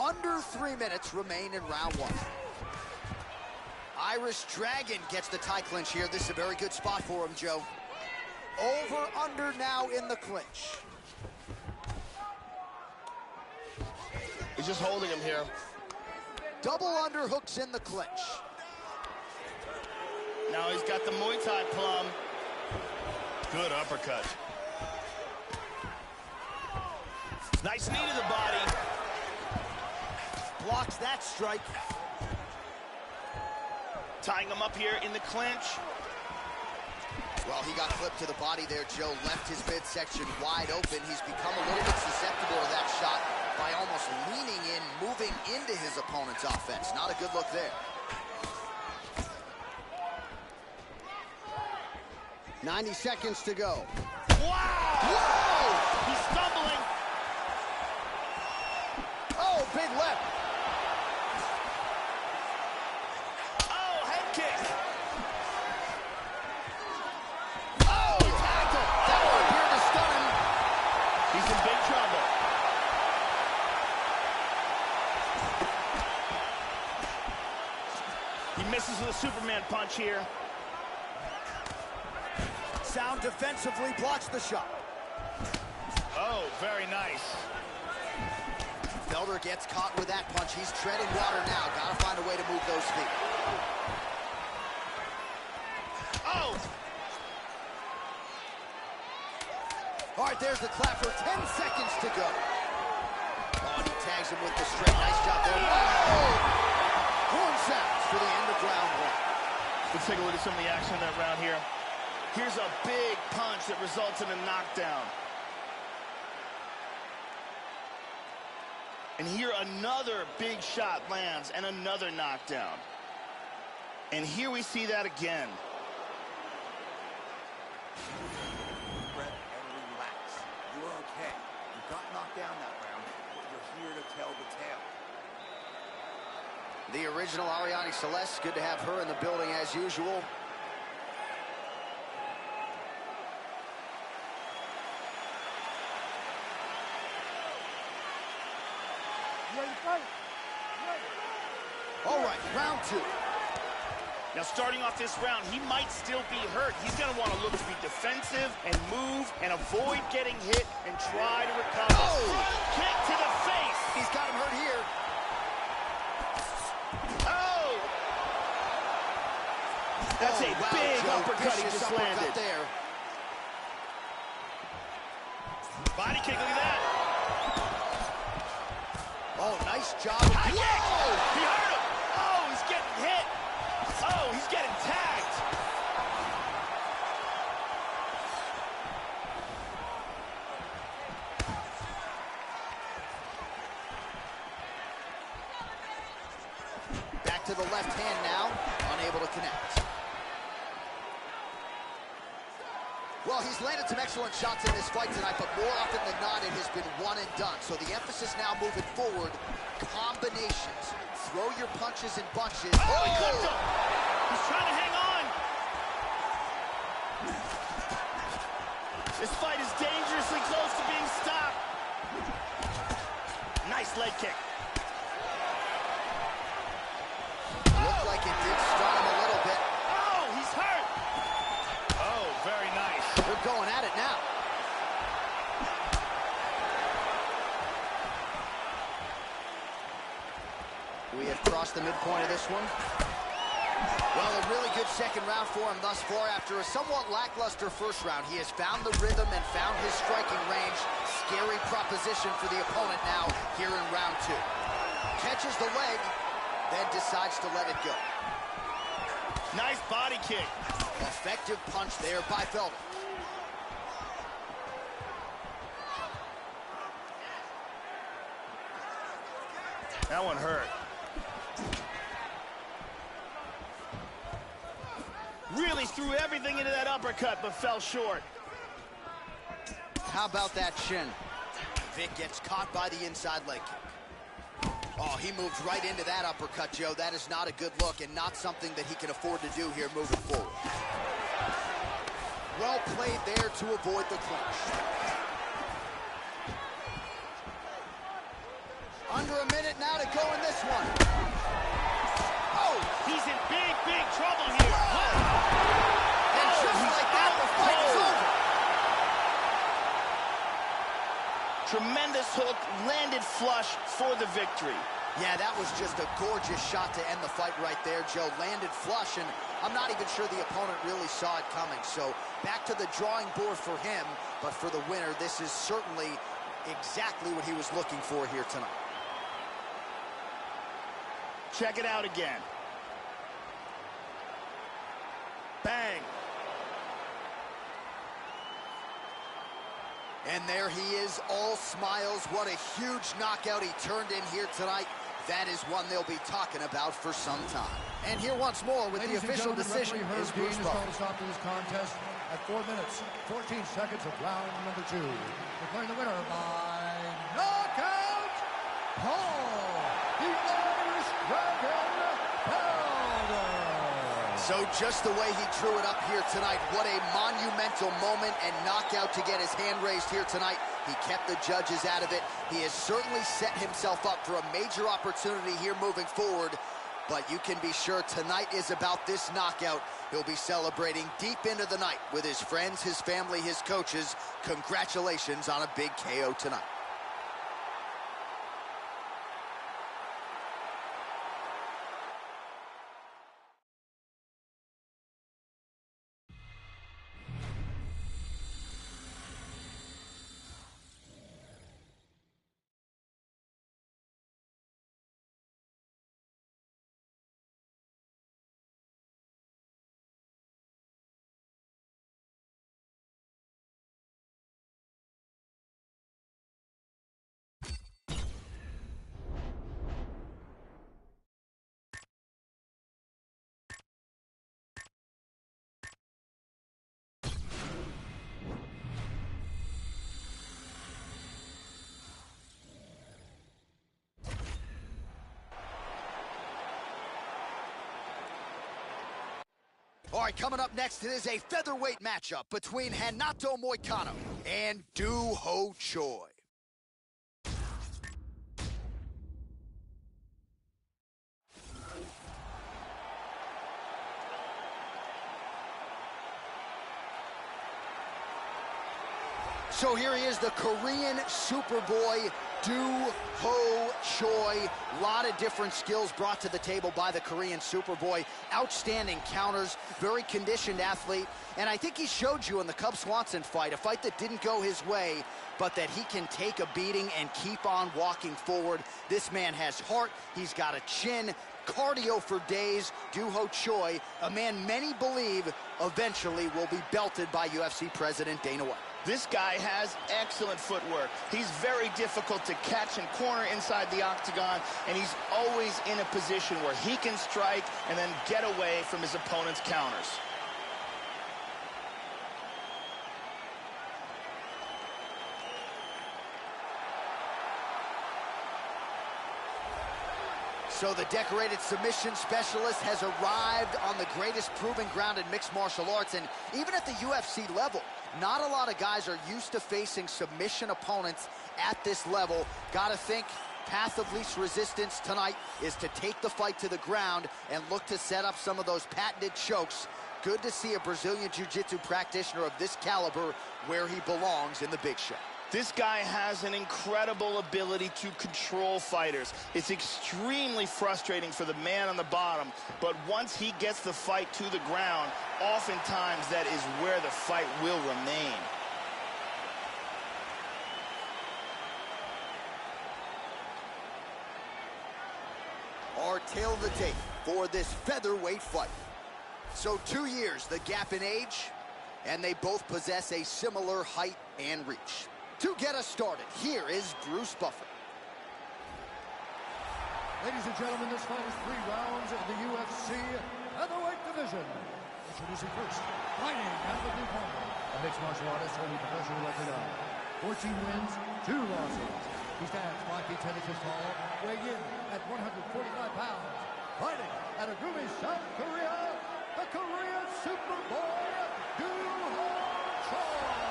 Under 3 minutes remain in round 1. Irish Dragon gets the tie clinch here. This is a very good spot for him, Joe. Over, under now in the clinch. He's just holding him here. Double underhooks in the clinch. Now he's got the Muay Thai plum. Good uppercut. Nice knee to the body. Blocks that strike. Tying him up here in the clinch. Well, he got clipped to the body there, Joe. Left his midsection wide open. He's become a little bit susceptible to that shot by almost leaning in, moving into his opponent's offense. Not a good look there. 90 seconds to go. Wow! Whoa! He's stumbling. Oh, big left. Oh, head kick. Oh, tackle. That one appeared to stun him. He's in big trouble. He misses with a Superman punch here. Sound defensively blocks the shot. Oh, very nice. Felder gets caught with that punch. He's treading water now. Gotta find a way to move those feet. Oh! All right, there's the clap for 10 seconds to go. Oh, and he tags him with the straight. Nice job there. Whoa! Horn sounds for the end of round one. Let's take a look at some of the action in that round here. Here's a big punch that results in a knockdown. And here another big shot lands and another knockdown. And here we see that again. Breath and relax. You're okay. You got knocked down that round, but you're here to tell the tale. The original Ariane Celeste. Good to have her in the building as usual. All right, round two. Now starting off this round, he might still be hurt. He's going to want to look to be defensive and move and avoid getting hit and try to recover. Oh! Front kick to the face. He's got him hurt here. Oh! That's a wow, big Joe, uppercut he vicious just uppercut landed. there. Body kick, look at that. Oh, nice job. High kick! Whoa! He hurt him! Oh, he's getting hit! Oh, he's getting tagged! Back to the left hand now, unable to connect. Well, he's landed some excellent shots in this fight tonight, but more often than not, it has been one and done. So the emphasis now moving forward, combinations. Throw your punches in bunches. Oh, he clipped him! He's trying to hang on! This fight is dangerously close to being stopped. Nice leg kick. Looked like it did stun him a little bit. Oh, he's hurt! Oh, very nice. They're going at it now. We have crossed the midpoint of this one. Well, a really good second round for him thus far. After a somewhat lackluster first round, he has found the rhythm and found his striking range. Scary proposition for the opponent now here in round two. Catches the leg, then decides to let it go. Nice body kick. Effective punch there by Felder. That one hurt. Really threw everything into that uppercut, but fell short. How about that shin? Vic gets caught by the inside leg kick. Oh, he moved right into that uppercut, Joe. That is not a good look and not something that he can afford to do here moving forward. Well played there to avoid the clinch. Under a minute now to go in this one. Oh! He's in big, big trouble here. And just like that, the fight is over. Tremendous hook, landed flush for the victory. Yeah, that was just a gorgeous shot to end the fight right there, Joe. Landed flush, and I'm not even sure the opponent really saw it coming. So back to the drawing board for him, but for the winner, this is certainly exactly what he was looking for here tonight. Check it out again. Bang. And there he is, all smiles. What a huge knockout he turned in here tonight. That is one they'll be talking about for some time. And here once more with the official decision is Bruce Buffer. Called a stop to this contest at 4 minutes, 14 seconds of round number 2. Declaring the winner by knockout, Paul, the Irish Dragon Powder. So just the way he drew it up here tonight, what a monumental moment and knockout to get his hand raised here tonight. He kept the judges out of it. He has certainly set himself up for a major opportunity here moving forward. But you can be sure tonight is about this knockout. He'll be celebrating deep into the night with his friends, his family, his coaches. Congratulations on a big KO tonight. All right, coming up next, it is a featherweight matchup between Renato Moicano and Doo Ho Choi. So here he is, the Korean Superboy, Doo Ho Choi. A lot of different skills brought to the table by the Korean Superboy. Outstanding counters, very conditioned athlete. And I think he showed you in the Cub Swanson fight, a fight that didn't go his way, but that he can take a beating and keep on walking forward. This man has heart, he's got a chin, cardio for days. Doo Ho Choi, a man many believe eventually will be belted by UFC President Dana White. This guy has excellent footwork. He's very difficult to catch and corner inside the octagon, and he's always in a position where he can strike and then get away from his opponent's counters. So the decorated submission specialist has arrived on the greatest proving ground in mixed martial arts, and even at the UFC level, not a lot of guys are used to facing submission opponents at this level. Gotta think path of least resistance tonight is to take the fight to the ground and look to set up some of those patented chokes. Good to see a Brazilian Jiu-Jitsu practitioner of this caliber where he belongs in the big show. This guy has an incredible ability to control fighters. It's extremely frustrating for the man on the bottom, but once he gets the fight to the ground, oftentimes that is where the fight will remain. Our tale of the tape for this featherweight fight. So 2 years, the gap in age, and they both possess a similar height and reach. To get us started, here is Bruce Buffer. Ladies and gentlemen, this fight is 3 rounds of the UFC featherweight division. Introducing first, fighting out of the blue corner, a mixed martial artist holding professional record of 14 wins, 2 losses. He stands 5 feet 10 inches tall, weighing in at 145 pounds. Fighting out of Gumi, South Korea, the Korean Superboy, Doo Ho Choi.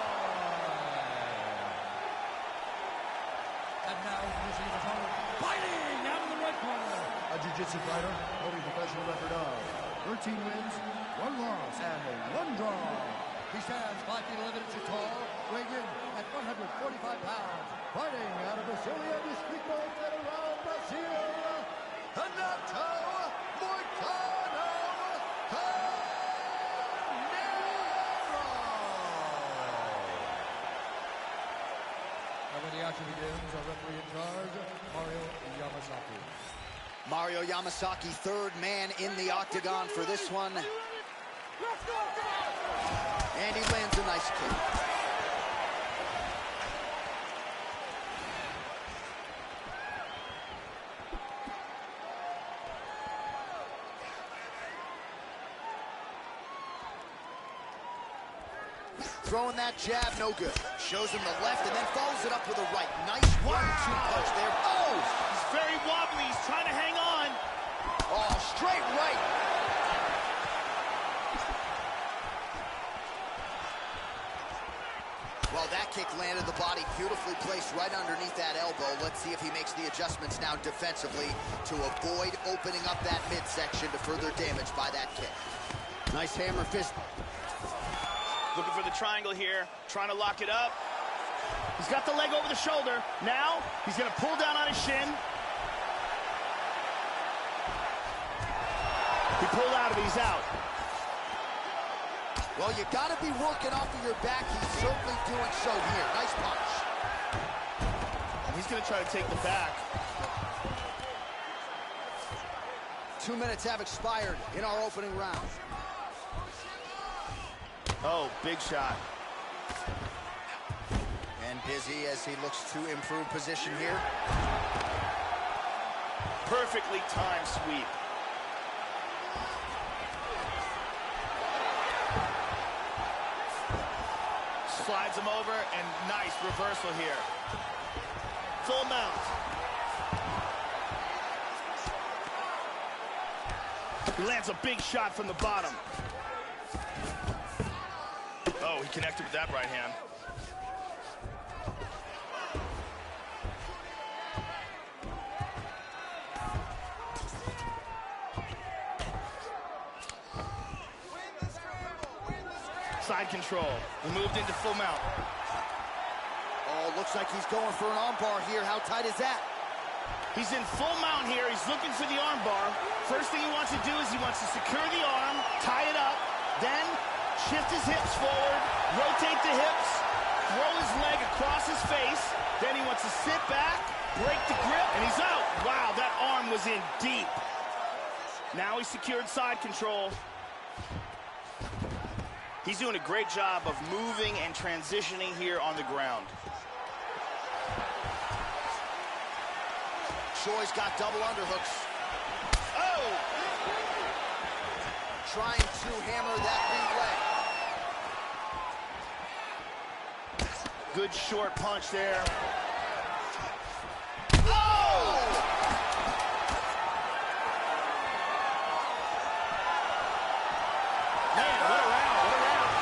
And now, introducing his opponent, fighting out of the red corner, a jiu-jitsu fighter holding a professional record of 13 wins, 1 loss, and 1 draw. He stands 5 feet 11 inches tall, weighing in at 145 pounds. Fighting out of Brasilia, Distrito Federal, Brazil, Renato Moicano And when the action begins, our referee in charge, Mario Yamasaki. Mario Yamasaki, third man in the octagon for this one. And he lands a nice kick. Throwing that jab, no good. Shows him the left and then follows it up with a right. Nice 1-2 punch there. Oh! He's very wobbly. He's trying to hang on. Oh, straight right. Well, that kick landed the body beautifully placed right underneath that elbow. Let's see if he makes the adjustments now defensively to avoid opening up that midsection to further damage by that kick. Nice hammer fist. Looking for the triangle here, trying to lock it up. He's got the leg over the shoulder. Now, he's gonna pull down on his shin. He pulled out of it, he's out. Well, you gotta be working off of your back. He's certainly doing so here. Nice punch. And he's gonna try to take the back. 2 minutes have expired in our opening round. Oh, big shot. And busy as he looks to improve position here. Perfectly timed sweep. Slides him over, and nice reversal here. Full mount. He lands a big shot from the bottom. Oh, he connected with that right hand. Side control. He moved into full mount. Oh, looks like he's going for an armbar here. How tight is that? He's in full mount here. He's looking for the armbar. First thing he wants to do is he wants to secure the arm, tie it up, then shift his hips forward, rotate the hips, throw his leg across his face. Then he wants to sit back, break the grip, and he's out. Wow, that arm was in deep. Now he secured side control. He's doing a great job of moving and transitioning here on the ground. Choi's got double underhooks. Oh! Trying to hammer that lead leg. Good short punch there. Oh! Man, what a round, what a round.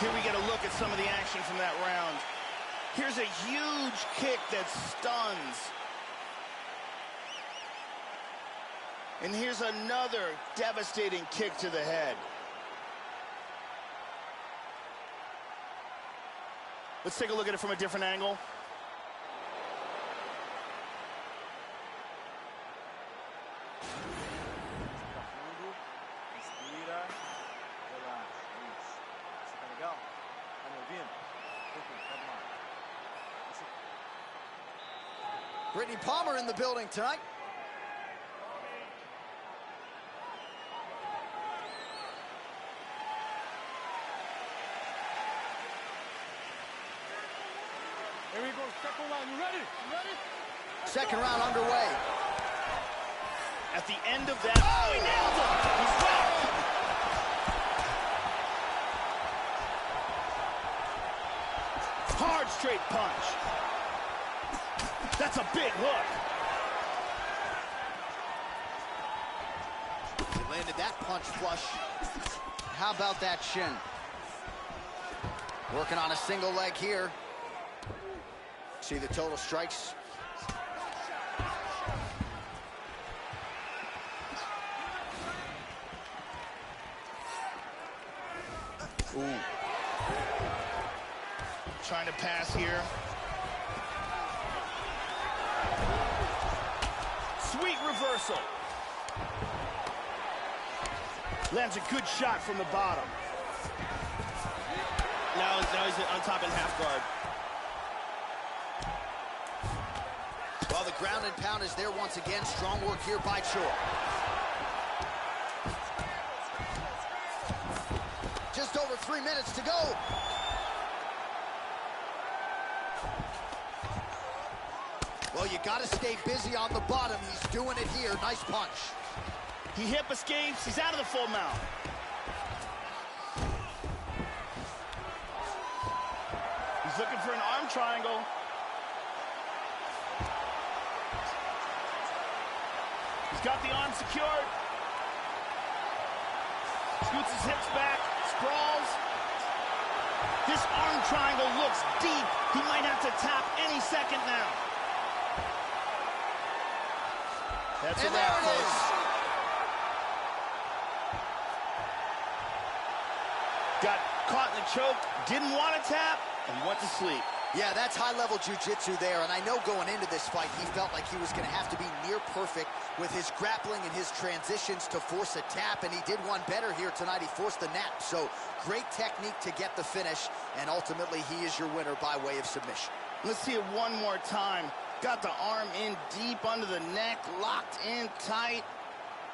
Here we get a look at some of the action from that round. Here's a huge kick that stuns. And here's another devastating kick to the head. Let's take a look at it from a different angle. Respira, relaxa. Isso. Isso tá legal? Tá me ouvindo? Tranquilo, pode mais. Brittany Palmer in the building tonight. Here we go, second round. You ready? You ready? Second round underway. At the end of that, oh, he nailed him! He's back! Hard straight punch. That's a big hook. He landed that punch flush. How about that shin? Working on a single leg here. See the total strikes. Ooh. Trying to pass here. Sweet reversal. Lands a good shot from the bottom. Now he's on top in half guard. Well, the ground and pound is there once again. Strong work here by Choi. 3 minutes to go. Well, you got to stay busy on the bottom. He's doing it here. Nice punch. He hip escapes. He's out of the full mount. He's looking for an arm triangle. He's got the arm secured. Scoots his hips back, sprawls. This arm triangle looks deep. He might have to tap any second now. That's and a wrap, there it folks. is. Got caught in the choke, didn't want to tap, and went to sleep. Yeah, that's high-level jiu-jitsu there, and I know going into this fight, he felt like he was going to have to be near perfect with his grappling and his transitions to force a tap, and he did one better here tonight. He forced the nap, so great technique to get the finish, and ultimately he is your winner by way of submission. Let's see it one more time. Got the arm in deep under the neck, locked in tight,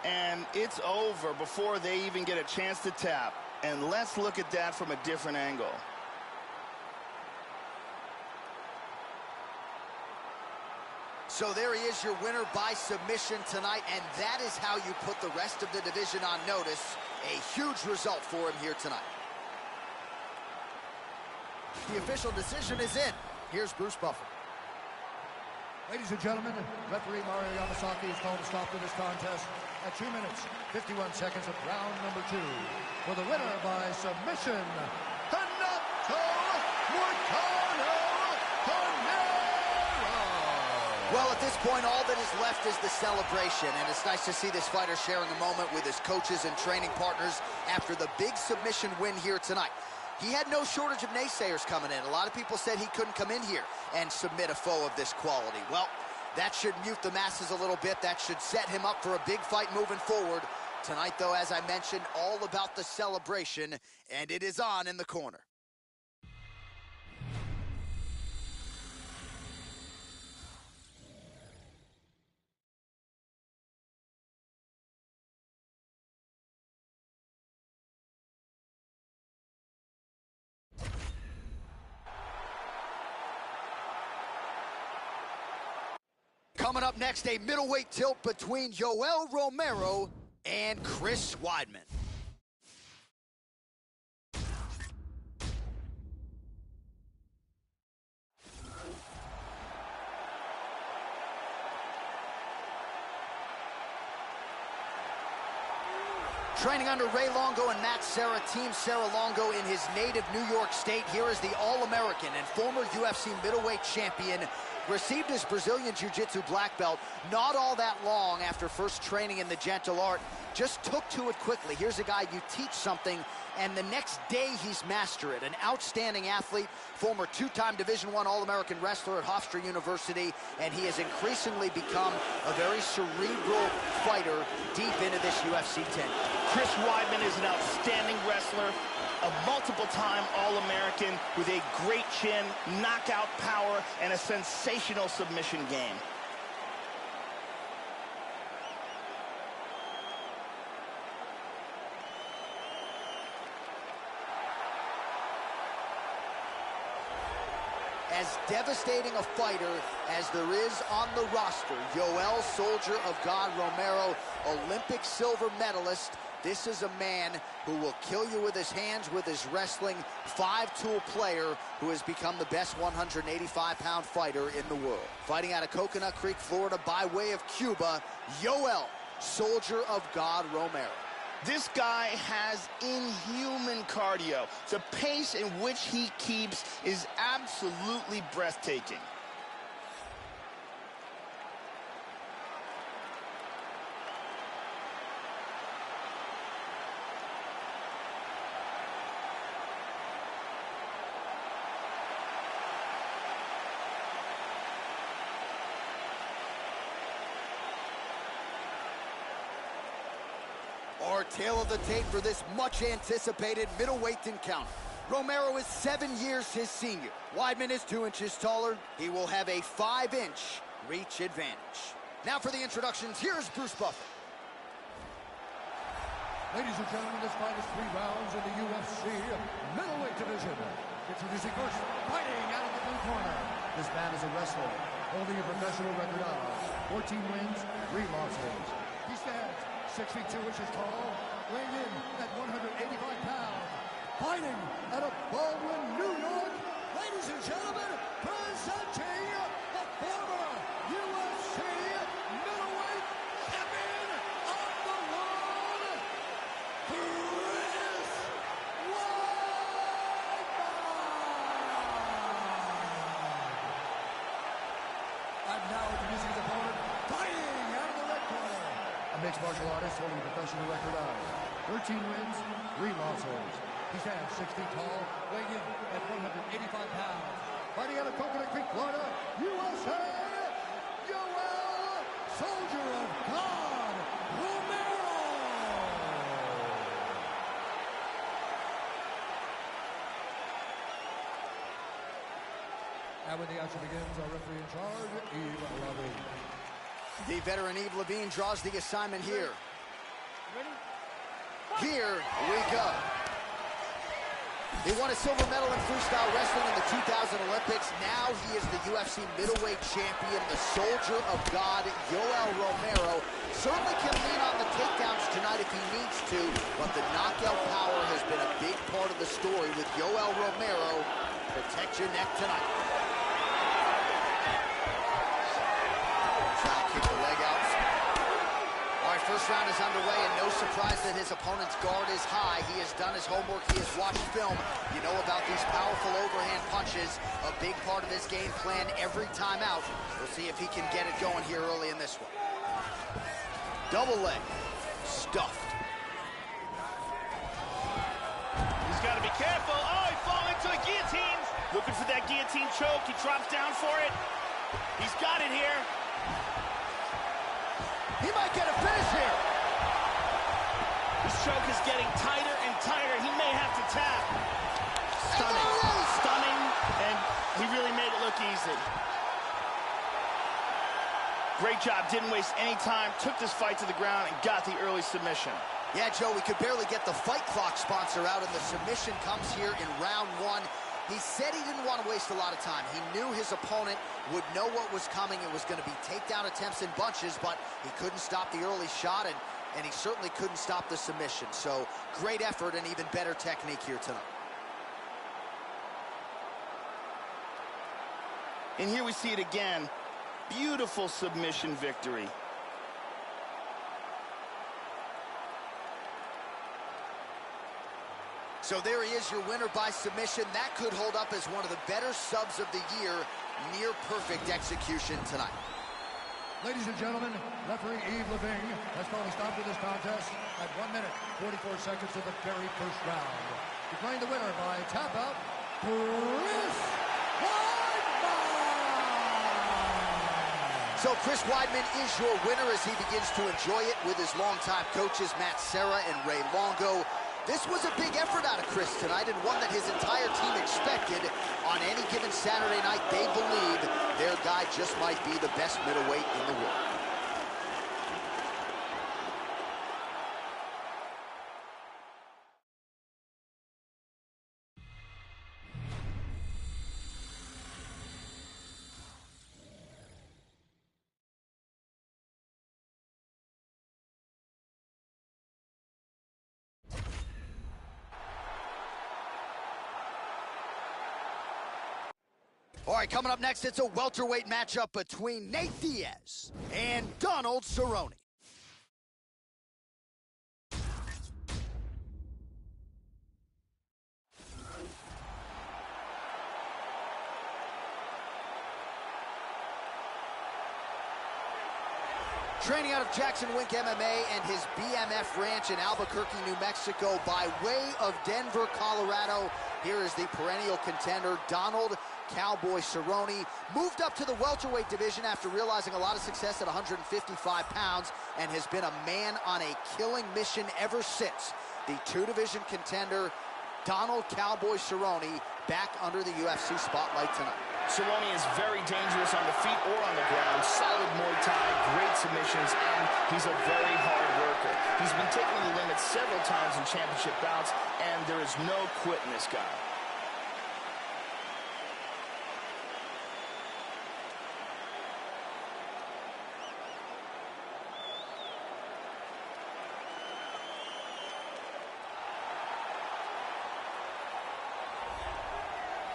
and it's over before they even get a chance to tap. And let's look at that from a different angle. So there he is, your winner by submission tonight, and that is how you put the rest of the division on notice. A huge result for him here tonight. The official decision is in. Here's Bruce Buffer. Ladies and gentlemen, referee Mario Yamasaki has called a stop to this contest at 2 minutes, 51 seconds of round number 2. For the winner by submission, Renato Moicano Cormier. Well, at this point, all that is left is the celebration, and it's nice to see this fighter sharing a moment with his coaches and training partners after the big submission win here tonight. He had no shortage of naysayers coming in. A lot of people said he couldn't come in here and submit a foe of this quality. Well, that should mute the masses a little bit. That should set him up for a big fight moving forward. Tonight, though, as I mentioned, all about the celebration, and it is on in the corner. Coming up next, a middleweight tilt between Yoel Romero and Chris Weidman. Training under Ray Longo and Matt Serra, Team Serra Longo in his native New York State. Here is the All-American and former UFC middleweight champion. Received his Brazilian Jiu-Jitsu black belt not all that long after first training in the gentle art. Just took to it quickly. Here's a guy you teach something, and the next day he's mastered it. An outstanding athlete, former two-time Division I All-American wrestler at Hofstra University, and he has increasingly become a very cerebral fighter deep into this UFC 10. Chris Weidman is an outstanding wrestler, a multiple-time All-American with a great chin, knockout power, and a sensational submission game. As devastating a fighter as there is on the roster, Yoel Soldier of God Romero, Olympic silver medalist. This is a man who will kill you with his hands, with his wrestling, five-tool player who has become the best 185-pound fighter in the world. Fighting out of Coconut Creek, Florida, by way of Cuba, Yoel, Soldier of God Romero. This guy has inhuman cardio. The pace in which he keeps is absolutely breathtaking. Our tale of the tape for this much-anticipated middleweight encounter. Romero is 7 years his senior. Weidman is 2 inches taller. He will have a 5-inch reach advantage. Now for the introductions, here's Bruce Buffer. Ladies and gentlemen, this fight is 3 rounds in the UFC middleweight division. Introducing first, fighting out of the blue corner. This man is a wrestler, holding a professional record of 14 wins, 3 losses. He stands 6 feet 2 inches tall, weighing in at 185 pounds. Fighting out of Baldwin, New York, ladies and gentlemen, presenting the former UFC middleweight champion of the world, Chris I'm now introducing his opponent, fighting out of the red corner. A mixed martial artist holding a professional record of 13 wins, 3 losses. He stands 6 feet tall, weighing in at 185 pounds. Fighting out of Coconut Creek, Florida, USA, Yoel, Soldier of God, Romero. And when the action begins, our referee in charge, Yves Levine. The veteran Yves Levine draws the assignment here. Here we go. He won a silver medal in freestyle wrestling in the 2000 Olympics. Now he is the UFC middleweight champion, the Soldier of God, Yoel Romero. Certainly can lean on the takedowns tonight if he needs to, but the knockout power has been a big part of the story with Yoel Romero. Protect your neck tonight. Trying to kick the leg out. All right, first round is underway, and no surprise that his opponent's guard is high. He has done his homework. He has watched film. You know about these powerful overhand punches, a big part of his game plan every time out. We'll see if he can get it going here early in this one. Double leg, stuffed. He's got to be careful. Oh, he falls into the guillotine. Looking for that guillotine choke. He drops down for it. He's got it here. He might get a finish here. This choke is getting tighter and tighter. He may have to tap. Stunning. Stunning, and he really made it look easy. Great job. Didn't waste any time. Took this fight to the ground and got the early submission. Yeah, Joe, we could barely get the Fight Clock sponsor out, and the submission comes here in round 1. He said he didn't want to waste a lot of time. He knew his opponent would know what was coming. It was going to be takedown attempts in bunches, but he couldn't stop the early shot, and he certainly couldn't stop the submission. So great effort and even better technique here tonight. And here we see it again. Beautiful submission victory. So there he is, your winner by submission. That could hold up as one of the better subs of the year. Near perfect execution tonight. Ladies and gentlemen, referee Yves Levine has called a stop to this contest at 1 minute, 44 seconds of the very first round. Declaring the winner by tap out, Chris Weidman! So Chris Weidman is your winner as he begins to enjoy it with his longtime coaches, Matt Serra and Ray Longo. This was a big effort out of Chris tonight, and one that his entire team expected. On any given Saturday night, they believe their guy just might be the best middleweight in the world. All right, coming up next, it's a welterweight matchup between Nate Diaz and Donald Cerrone. Training out of Jackson Wink MMA and his BMF ranch in Albuquerque, New Mexico, by way of Denver, Colorado. Here is the perennial contender, Donald Cowboy Cerrone. Moved up to the welterweight division after realizing a lot of success at 155 pounds and has been a man on a killing mission ever since. The two-division contender, Donald Cowboy Cerrone, back under the UFC spotlight tonight. Cerrone is very dangerous on the feet or on the ground. Solid Muay Thai, great submissions, and he's a very hard worker. He's been taking the limit several times in championship bouts, and there is no quit in this guy.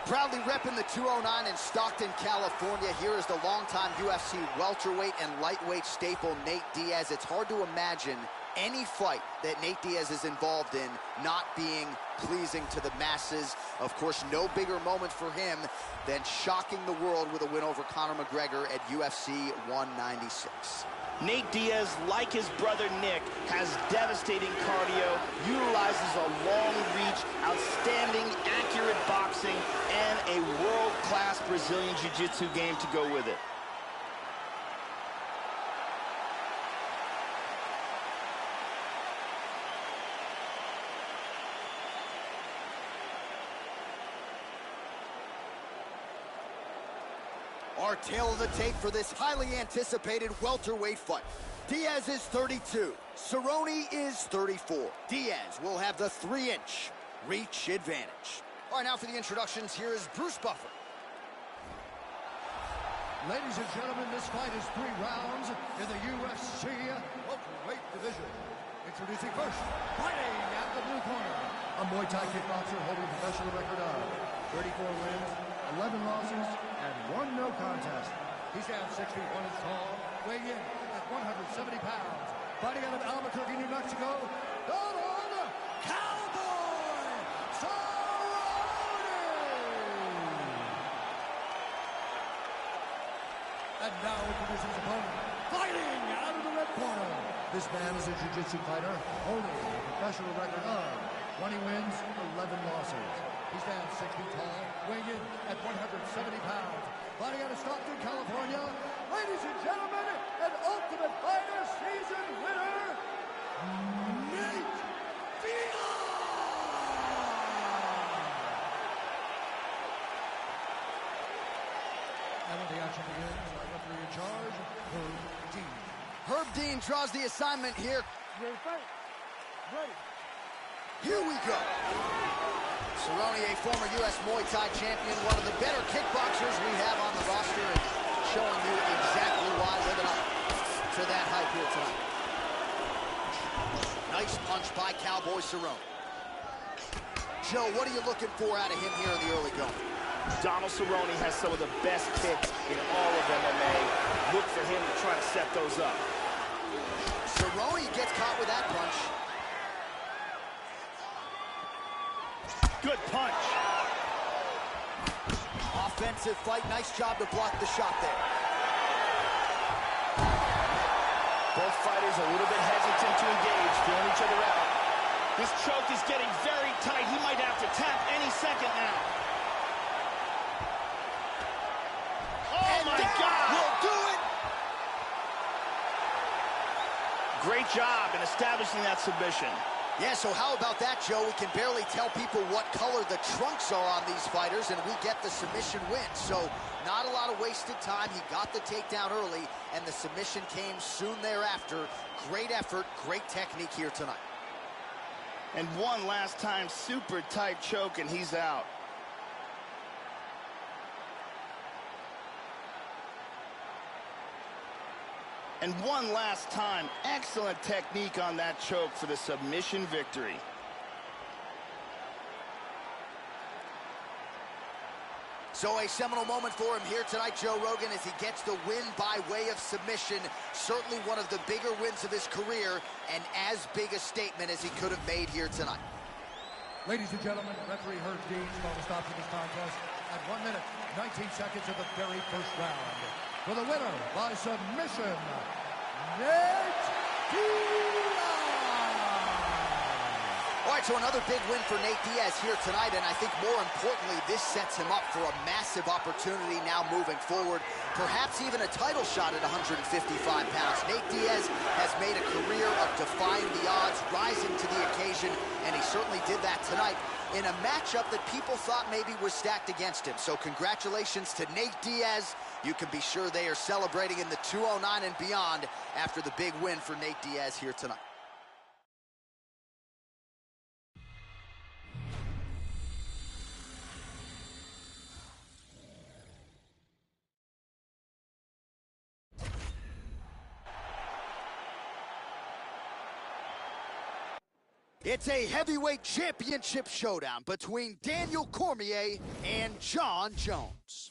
Proudly repping the 209 in Stockton, California. Here is the longtime UFC welterweight and lightweight staple, Nate Diaz. It's hard to imagine any fight that Nate Diaz is involved in not being pleasing to the masses. Of course, no bigger moment for him than shocking the world with a win over Conor McGregor at UFC 196. Nate Diaz, like his brother Nick, has devastating cardio, utilizes a long reach, outstanding, accurate boxing, and a world-class Brazilian jiu-jitsu game to go with it. Our tale of the tape for this highly anticipated welterweight fight. Diaz is 32. Cerrone is 34. Diaz will have the 3-inch reach advantage. All right, now for the introductions, here is Bruce Buffer. Ladies and gentlemen, this fight is 3 rounds in the UFC welterweight division. Introducing first, fighting at the blue corner, a Muay Thai kickboxer holding a professional record of 34 wins, 11 losses, and 1 no contest. He stands 6 feet 1 inch tall, weighing in at 170 pounds. Fighting out of Albuquerque, New Mexico, Donald Cowboy Cerrone! And now introducing his opponent, fighting out of the red corner. This man is a jiu-jitsu fighter, holding a professional record of 20 wins, 11 losses. He stands 6 feet tall, weighing in at 170 pounds. Fighting out of Stockton, California, ladies and gentlemen, an Ultimate Fighter season winner, Nate Diaz! And when the action begins, our referee in charge, Herb Dean. Herb Dean draws the assignment here. Ready, fight. Ready. Here we go. Cerrone, a former U.S. Muay Thai champion, one of the better kickboxers we have on the roster, and showing you exactly why, living up to that hype here tonight. Nice punch by Cowboy Cerrone. Joe, what are you looking for out of him here in the early going? Donald Cerrone has some of the best kicks in all of MMA. Look for him to try to set those up. Cerrone gets caught with that punch. Good punch. Offensive fight. Nice job to block the shot there. Both fighters a little bit hesitant to engage, feeling each other out. This choke is getting very tight. He might have to tap any second now. Oh, my God! Will do it! Great job in establishing that submission. Yeah, so how about that, Joe? We can barely tell people what color the trunks are on these fighters, and we get the submission win. So not a lot of wasted time. He got the takedown early, and the submission came soon thereafter. Great effort, great technique here tonight. And one last time, super tight choke, and he's out. And one last time, excellent technique on that choke for the submission victory. So a seminal moment for him here tonight, Joe Rogan, as he gets the win by way of submission. Certainly one of the bigger wins of his career, and as big a statement as he could have made here tonight. Ladies and gentlemen, referee Herb Dean called a stop to this contest at 1 minute, 19 seconds of the very first round. For the winner by submission, Nate Diaz! All right, so another big win for Nate Diaz here tonight, and I think more importantly, this sets him up for a massive opportunity now moving forward, perhaps even a title shot at 155 pounds. Nate Diaz has made a career of defying the odds, rising to the occasion, and he certainly did that tonight in a matchup that people thought maybe was stacked against him. So congratulations to Nate Diaz. You can be sure they are celebrating in the 209 and beyond after the big win for Nate Diaz here tonight. It's a heavyweight championship showdown between Daniel Cormier and Jon Jones.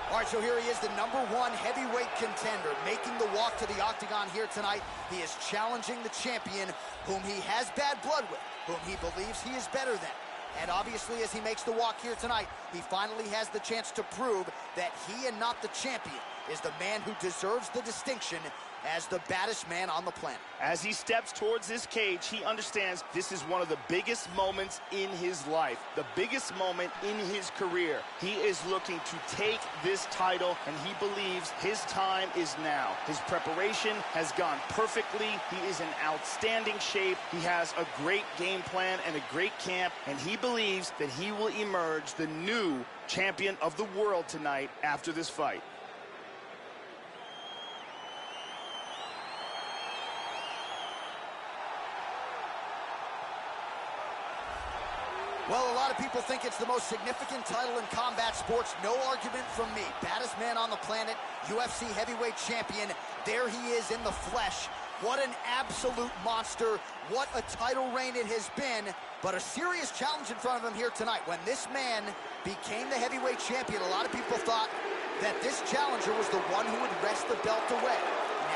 All right, so here he is, the #1 heavyweight contender, making the walk to the octagon here tonight. He is challenging the champion, whom he has bad blood with, whom he believes he is better than. And obviously, as he makes the walk here tonight, he finally has the chance to prove that he and not the champion is the man who deserves the distinction as the baddest man on the planet. As he steps towards this cage, he understands this is one of the biggest moments in his life, the biggest moment in his career. He is looking to take this title, and he believes his time is now. His preparation has gone perfectly. He is in outstanding shape. He has a great game plan and a great camp, and he believes that he will emerge the new champion of the world tonight after this fight. Well, a lot of people think it's the most significant title in combat sports. No argument from me. Baddest man on the planet, UFC heavyweight champion. There he is in the flesh. What an absolute monster. What a title reign it has been. But a serious challenge in front of him here tonight. When this man became the heavyweight champion, a lot of people thought that this challenger was the one who would wrest the belt away.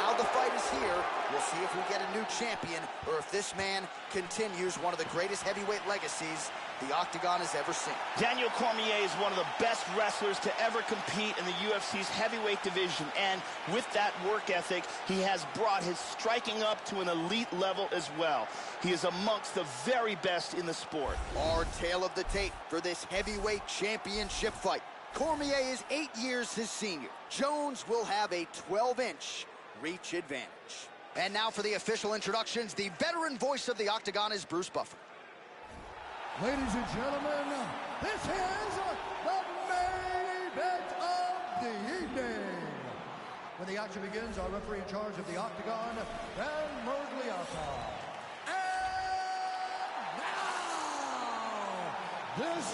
Now the fight is here. We'll see if we get a new champion or if this man continues one of the greatest heavyweight legacies the Octagon has ever seen. Daniel Cormier is one of the best wrestlers to ever compete in the UFC's heavyweight division, and with that work ethic, he has brought his striking up to an elite level as well. He is amongst the very best in the sport. Our tale of the tape for this heavyweight championship fight. Cormier is 8 years his senior. Jones will have a 12-inch reach advantage. And now for the official introductions, the veteran voice of the Octagon is Bruce Buffer. Ladies and gentlemen, this is the main event of the evening. When the action begins, our referee in charge of the Octagon, Dan Murgliata. And now, this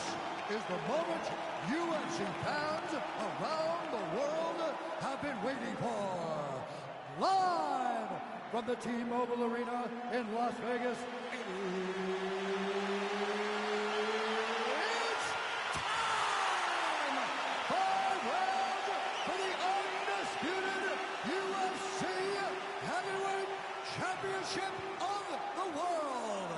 is the moment UFC fans around the world have been waiting for. Live from the T-Mobile Arena in Las Vegas. Championship of the world.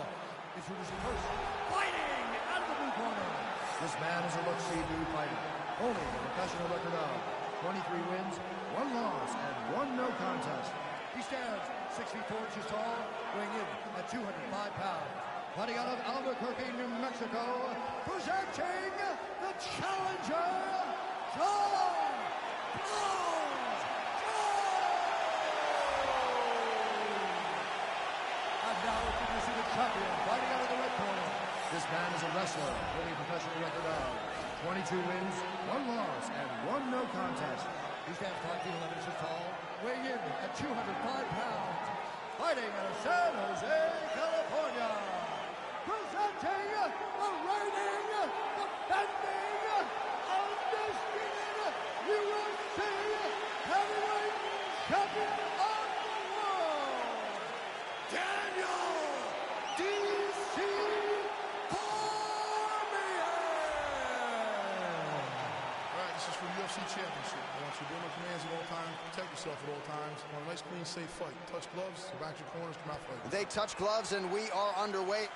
Introducing first, fighting out of the blue corner. This man is a look-see new fighter, holding a professional record of 23 wins, 1 loss, and 1 no contest. He stands 6 feet 4 inches tall, weighing in at 205 pounds. Fighting out of Albuquerque, New Mexico, presenting the challenger, Jon Jones. Now introducing the champion, fighting out of the red corner. This man is a wrestler, holding a professional record of 22 wins, 1 loss, and 1 no contest. He stands 5 feet 11 inches tall, weighing in at 205 pounds. Fighting out of San Jose, California. Presenting the reigning, defending, undisputed UFC heavyweight champion of the world, Daniel D.C. Cormier! All right, this is for the UFC Championship. I want you to do my commands at all times, protect yourself at all times. I want a nice, clean, safe fight. Touch gloves, back your corners, come out fighting. They touch gloves, and we are underway.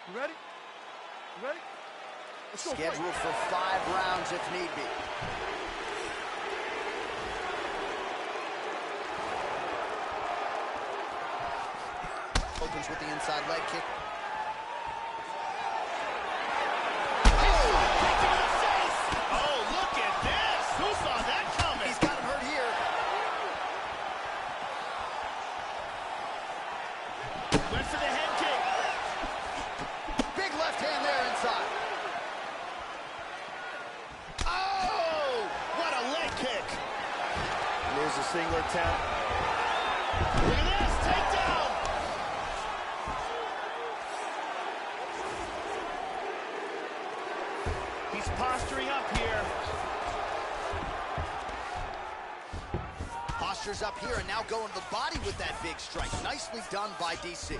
You ready? You ready? Let's go. Scheduled for 5 rounds if need be. Opens with the inside leg kick. Oh, look at this! Who saw that coming? He's got him hurt here. Went for the head kick. Big left hand there inside. Oh! What a leg kick! There's a single attempt. Look at this! Takedown! He's posturing up here. Postures up here and now going to the body with that big strike. Nicely done by DC.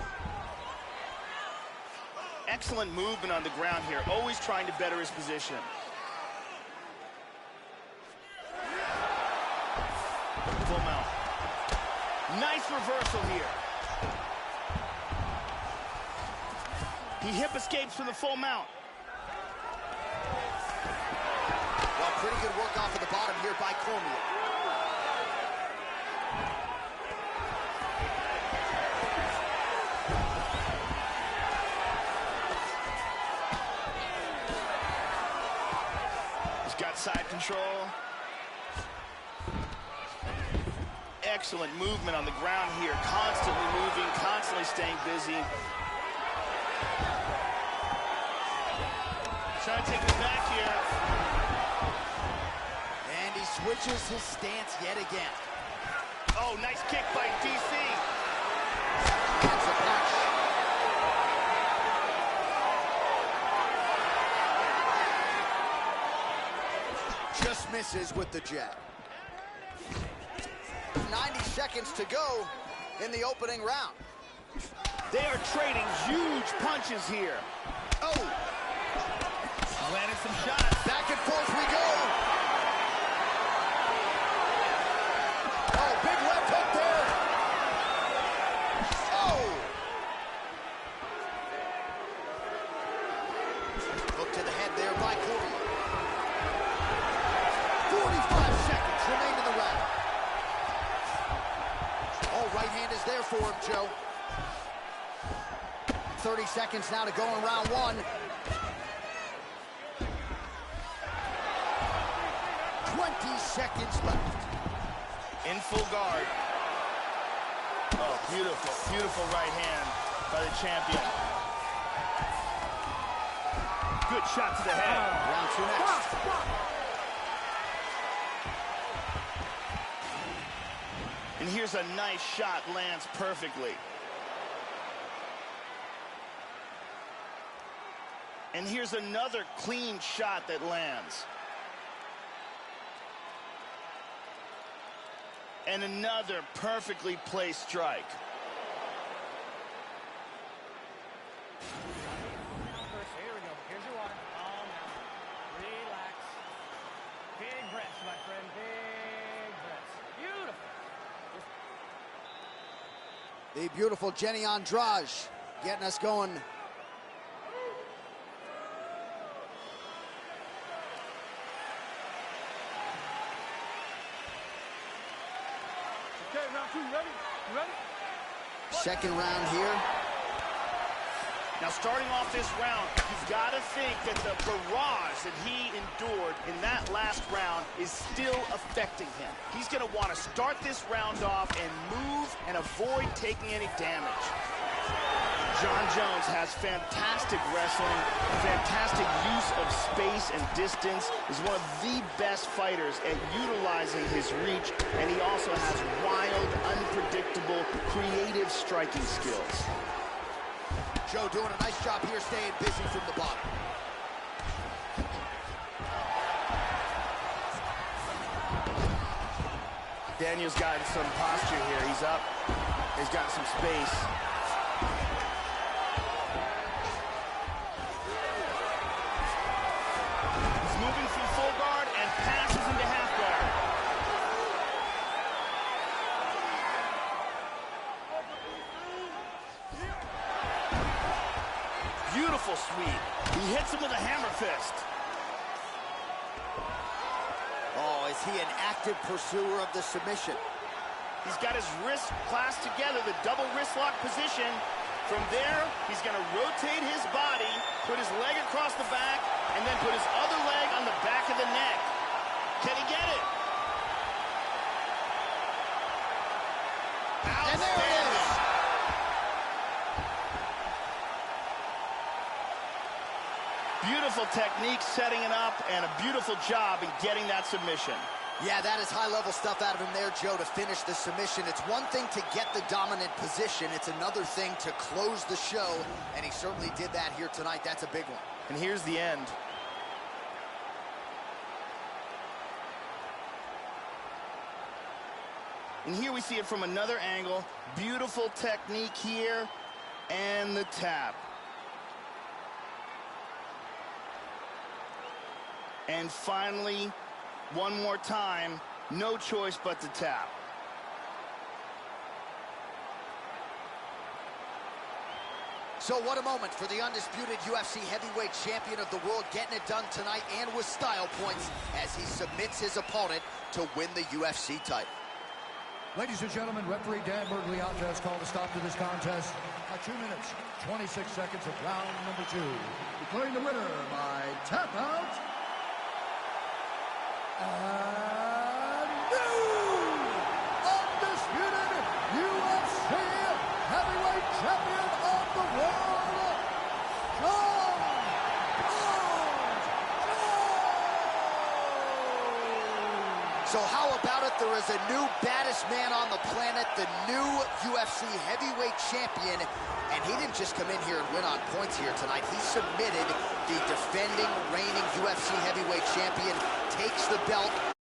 Excellent movement on the ground here, always trying to better his position. Full mount. Nice reversal here. He hip escapes from the full mount. Well, pretty good work off of the bottom here by Cormier. He's got side control. Excellent movement on the ground here. Constantly moving, constantly staying busy. Trying to take it back here. And he switches his stance yet again. Oh, nice kick by DC. That's a punch. Just misses with the jab. 90 seconds to go in the opening round. They are trading huge punches here. Oh! Landed some shots. Back and forth we go. Oh, big left hook there. Oh! Hook to the head there by Cormier. 45 seconds remain in the round. Oh, right hand is there for him, Joe. 30 seconds now to go in round one. 20 seconds left. In full guard. Oh, beautiful, beautiful right hand by the champion. Good shot to the head. Round two next. And here's a nice shot, lands perfectly. And here's another clean shot that lands. And another perfectly placed strike. Here we go. Here's your water. Calm down. Relax. Big breaths, my friend. Big breaths. Beautiful. The beautiful Jenny Andrade getting us going. Okay, round two. You ready? You ready? Second round here. Now, starting off this round, you've got to think that the barrage that he endured in that last round is still affecting him. He's going to want to start this round off and move and avoid taking any damage. Jon Jones has fantastic wrestling, fantastic use of space and distance, is one of the best fighters at utilizing his reach, and he also has wild, unpredictable, creative striking skills. Joe doing a nice job here staying busy from the bottom. Daniel's got some posture here. He's up. He's got some space. He's moving from full guard and passes into half guard. Beautiful sweep. He hits him with a hammer fist. Oh, is he an active pursuer of the submission? He's got his wrists clasped together, the double wrist lock position. From there, he's going to rotate his body, put his leg across the back, and then put his other leg on the back of the neck. Can he get it? And there it is. Beautiful technique setting it up, and a beautiful job in getting that submission. Yeah, that is high-level stuff out of him there, Joe, to finish the submission. It's one thing to get the dominant position. It's another thing to close the show, and he certainly did that here tonight. That's a big one. And here's the end. And here we see it from another angle. Beautiful technique here, and the tap. And finally, one more time, no choice but to tap. So what a moment for the undisputed UFC heavyweight champion of the world, getting it done tonight and with style points as he submits his opponent to win the UFC title. Ladies and gentlemen, referee Dan Bergliata has called a stop to this contest at 2 minutes, 26 seconds of round number 2. Declaring the winner by tap out, and new undisputed UFC heavyweight champion of the world, John So how about it? There is a new baddest man on the planet, the new UFC heavyweight champion, and he didn't just come in here and win on points here tonight. He submitted the defending, reigning UFC heavyweight champion, takes the belt.